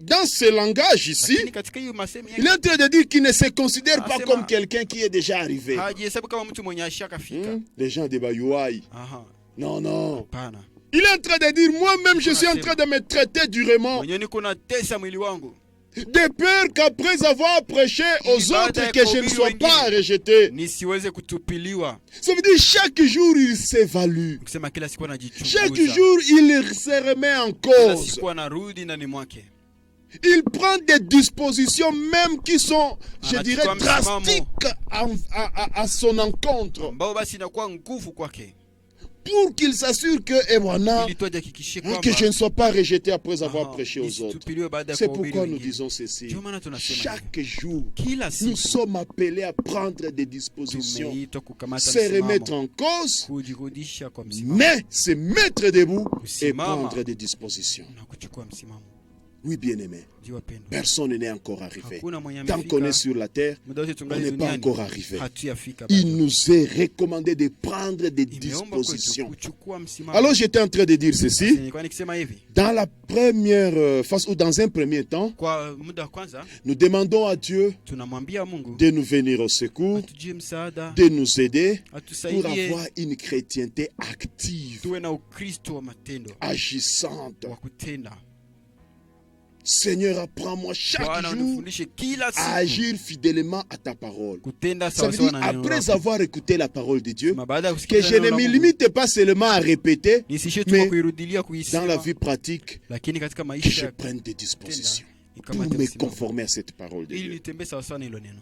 dans ce langage ici, Lakini katika hiyo masemi il est en train de dire qu'il ne se considère pas Asema- comme quelqu'un qui est déjà arrivé. hajihesabu kama mtu mwenye ashakafika. Les gens de Bayouaï. Aha, Non, non. hapana. Il est en train de dire, moi-même, je suis en train de me traiter durement. Mwenye niko natesa mwili wangu. De peur qu'après avoir prêché aux autres, que je ne sois pas rejeté. Nisiweze kutupiliwa. Ça veut dire chaque jour, il s'évalue. Kusema kila siku anajichunguza. Chaque jour, il se remet en Kila cause. siku anarudi ndani mwake. Il prend des dispositions même qui sont, je dirais, Anachukua msimamo. drastiques à son encontre. Ambao basi inakuwa nguvu kwake. Pour qu'il s'assure que, et voilà, Ili tu ajihakikishie que kwamba je ne sois pas rejeté après avoir aha, prêché aux autres. nisitupiliwe baada ya C'est kuwahubiri pourquoi nous wengine. disons ceci. Ndio maana tunasema hivi. Chaque jour, Kila nous siku sommes appelés à prendre des dispositions, tumeitwa kukamata se remettre msimamo, en cause, kujirudisha kwa msimamo mais se mettre debout et Kusimama. prendre des dispositions. na kuchukua msimamo. Oui, bien-aimé, Ndio wapendwa. personne n'est encore arrivé. Hakuna mwenye Tant qu'on est amefika. sur la terre, Muda wote on tungali n'est pas duniani. encore arrivé. Hatuyafika Il bado. nous est recommandé de prendre des Imeomba kwetu dispositions. kuchukua msimamo. Alors j'étais en train de dire ceci. Nilikuwa nikisema hivi, Dans la première phase ou dans un premier temps, kwa muda wa kwanza nous demandons à Dieu tunamwambia Mungu de nous venir au secours, atujie msaada, de nous aider pour atusaidie avoir une chrétienté active, tuwe na Ukristo wa matendo, agissante. wa kutenda. Seigneur, apprends-moi chaque Bwana jour unifundishe kila à siku agir fidèlement à ta parole. kutenda Ça veut sawa dire, sawa na neno après lako. avoir écouté la parole de Dieu, Ma baada ya que kusikiza je neno ne la me Mungu, limite pas seulement à répéter, nisishie tu mais kwa kuirudilia dans la kuisema, vie pratique, lakini katika que maisha je ya prenne des dispositions pour nikamate me msimamo, conformer à cette parole de ili Dieu. nitembee sawa sawa na hilo neno.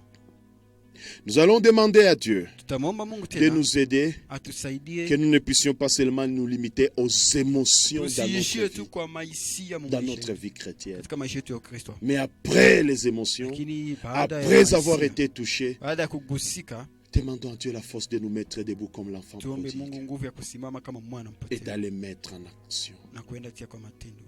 Nous allons demander à Dieu Tutamwomba Mungu de tena nous aider, atusaidie, que nous ne puissions pas seulement nous limiter aux émotions dans tusiishie notre tu vie, kwa mahisia mu dans maisha notre yetu, vie chrétienne. katika maisha yetu ya Ukristo. Mais après les émotions, Lakini baada ya après avoir mahisia, été touchés, baada ya kugusika, demandons à Dieu la force de nous mettre debout comme l'enfant tuombe prodigue Mungu nguvu ya kusimama kama mwana et mpotevu d'aller mettre en action. na kuenda tia kwa matendo.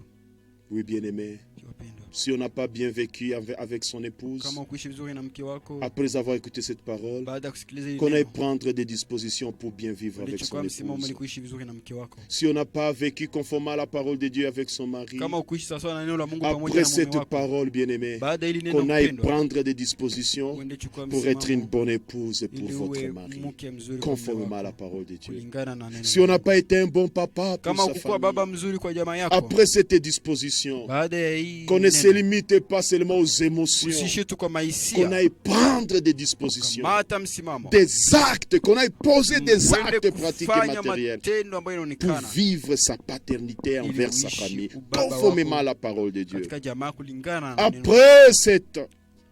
Oui, bien-aimé, Wapendwa, si on n'a pas bien vécu avec son épouse, kama ukuishi vizuri na mke wako, après avoir écouté cette parole, baada ya kusikiliza hili qu'on aille neno, prendre des dispositions pour bien vivre avec ulichukua son msimamo ili épouse. kuishi vizuri na mke wako. Si on n'a pas vécu conformément à la parole de Dieu avec son mari, Kama ukuishi sawa sawa na neno la Mungu pamoja après na mume cette wako, parole, bien-aimé, baada ya hili neno qu'on aille mpendwa, prendre des dispositions uende chukua pour être une msimamo bonne épouse pour ili votre uwe mari, mke mzuri kwa mume conformément à la wako, parole de Dieu. kulingana na neno. Si on n'a pas été un bon papa pour Kama sa ukukuwa baba famille, mzuri kwa jamaa yako, après cette disposition, baada ya hii qu'on ne se neno, limite pas seulement aux émotions, usiishie tu kwa qu'on mahisia, aille prendre des dispositions, kamata msimamo, des actes, qu'on aille poser des uende actes pratiques et kufanya matériels matendo ambayo pour inaonekana vivre sa paternité envers sa uishi famille, ubaba conformément wako à la parole de Dieu. katika jamaa kulingana na neno. Après cette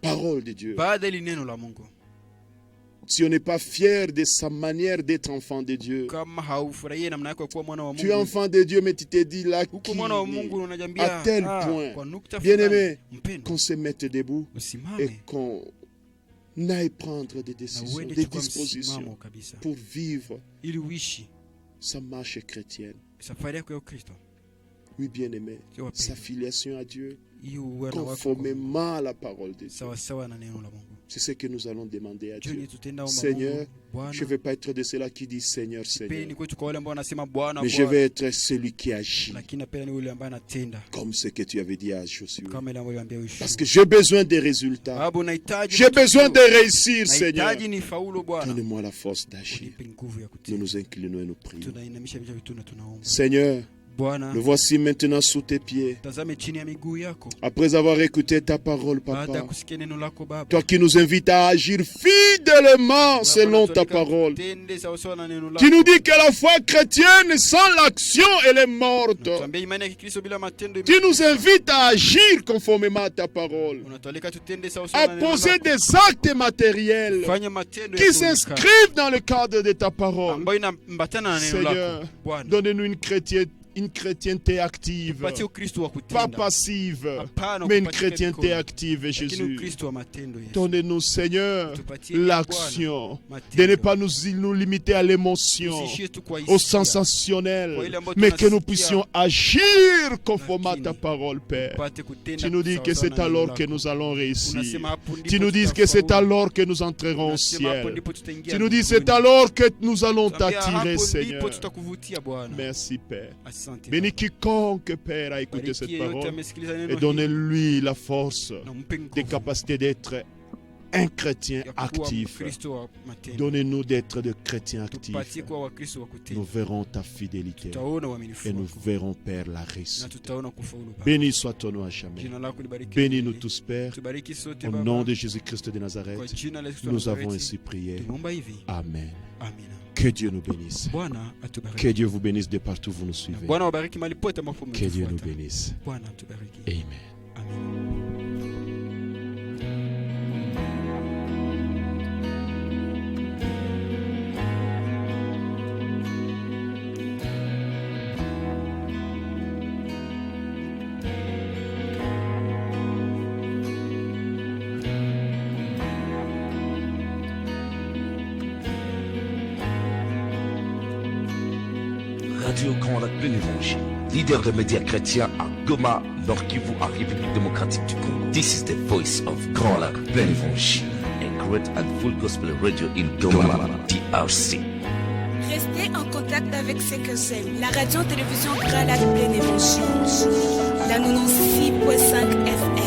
parole de Dieu, Baada ya hili neno la Mungu, si on n'est pas fier de sa manière d'être enfant de Dieu, kama haufurahie namna yako ya kuwa mwana wa tu es Mungu, enfant de Dieu, mais tu te dis là, huko mwana wa Mungu unajambia à tel point, kwa nukta bien-aimé, fulani, mpendwa, qu'on se mette debout et usimame qu'on aille prendre des na décisions, uende des chukua dispositions msimamo kabisa, pour vivre ili uishi sa marche chrétienne. safari yako ya Ukristo. Oui, bien-aimé, Sio wapendwa, sa filiation à Dieu, hiyo uwana wako conformément à la parole de Dieu. sawa sawa na neno la Mungu. C'est ce que nous allons demander à Ndio Dieu. yenye tutenda omba Seigneur, Mungu, Bwana, je ne vais pas être de ceux-là qui disent Seigneur, sipendi Seigneur, kwetu kwa wale ambao wanasema Bwana mais je Bwana, vais être celui qui agit, lakini napenda ni yule ambaye anatenda comme ce que tu avais dit à Josué. kama ile ambayo aliambia Yoshua. Parce que j'ai besoin des résultats. Sababu nahitaji J'ai matokeo. besoin de réussir, Seigneur. Nahitaji ni faulu Bwana, Donne-moi la force d'agir. unipe nguvu ya Nous kutenda. nous inclinons et nous prions. Tunainamisha vichwa vyetu na tunaomba. Seigneur, Bwana, me voici maintenant sous tes pieds. tazame chini ya miguu yako Après avoir écouté ta parole, baada ya Papa, kusikia neno lako Baba. toi qui nous invites à agir fidèlement selon ta parole. Tende sawa sawa na neno Tu lako. nous dis que la foi chrétienne, sans l'action, elle est morte. Unatuambia imani ya Kikristo bila matendo Tu nous invites à agir conformément à ta parole, unatualika tutende sawa sawa à na neno poser lako. des actes matériels Fanya matendo qui ya kuonekana s'inscrivent dans le cadre de ta parole. ambayo inambatana na neno Seigneur, lako. Bwana, donne-nous une une chrétienté active, Tupatie Ukristo wa pas kutenda. passive, Hapana mais une kupatia chrétienté mikono. active, Lakini Jésus. Ukristo wa matendo Yesu. Donnez-nous, Seigneur, Tupatie l'action Bwana, de ne matendo. pas nous limiter à l'émotion, Tusiishie tu kwa au hisia. sensationnel, Kwa ile ambayo mais que nous tunasikia. puissions agir conforme à ta Lakini, parole, Père. Tupate kutenda Tu nous dis que sawasawa c'est na neno alors que lako. nous allons réussir. Unasema hapo ndipo Tu nous dis que c'est tutafaulu. alors que nous entrerons au Unasema hapo ciel. ndipo tutaingia Tu nous dis mbinguni. c'est alors que nous allons Tuambia t'attirer, hapo Seigneur. ndipo tutakuvutia Bwana. Merci, Père. Asante Bénis Baba. quiconque, Père, a écouté Bariki cette yeyote parole amesikiliza neno et hili, donnez-lui la force, na umpe des nguvu capacités d'être un chrétien ya kuwa actif. Mkristo wa matendo. Donnez-nous d'être de chrétiens Tupatie actifs. kuwa Wakristo wa Nous kutenda. verrons ta fidélité Tutaona uaminifu et nous wako verrons, Père, la na réussite. tutaona kufaulu Baba. Béni soit ton nom à jamais. Jina lako libarikiwe. Bénis-nous milele. tous, Père. Tubariki sote Au Baba. nom de Jésus-Christ de Kwa Nazareth, jina la Yesu wa nous avons Nazareti, ainsi prié. tumeomba hivi. Amen. Amina. Que Dieu nous bénisse. Bwana atubariki. Que Dieu vous bénisse de partout où vous nous Na suivez. Bwana wabariki mahali pote ambapo Que Dieu nous mmetufuata. bénisse. Bwana atubariki. Amen. Amina. Radio Grand Lac Plein Évangile, leader des médias chrétiens à Goma, Nord Kivu, en République démocratique du Congo. This is the voice of Grand Lac Plein Évangile, a great and full gospel radio in Goma, DRC. Restez en contact avec CQCL, la radio-télévision Grand Lac Plein Évangile, la 96.5 FM.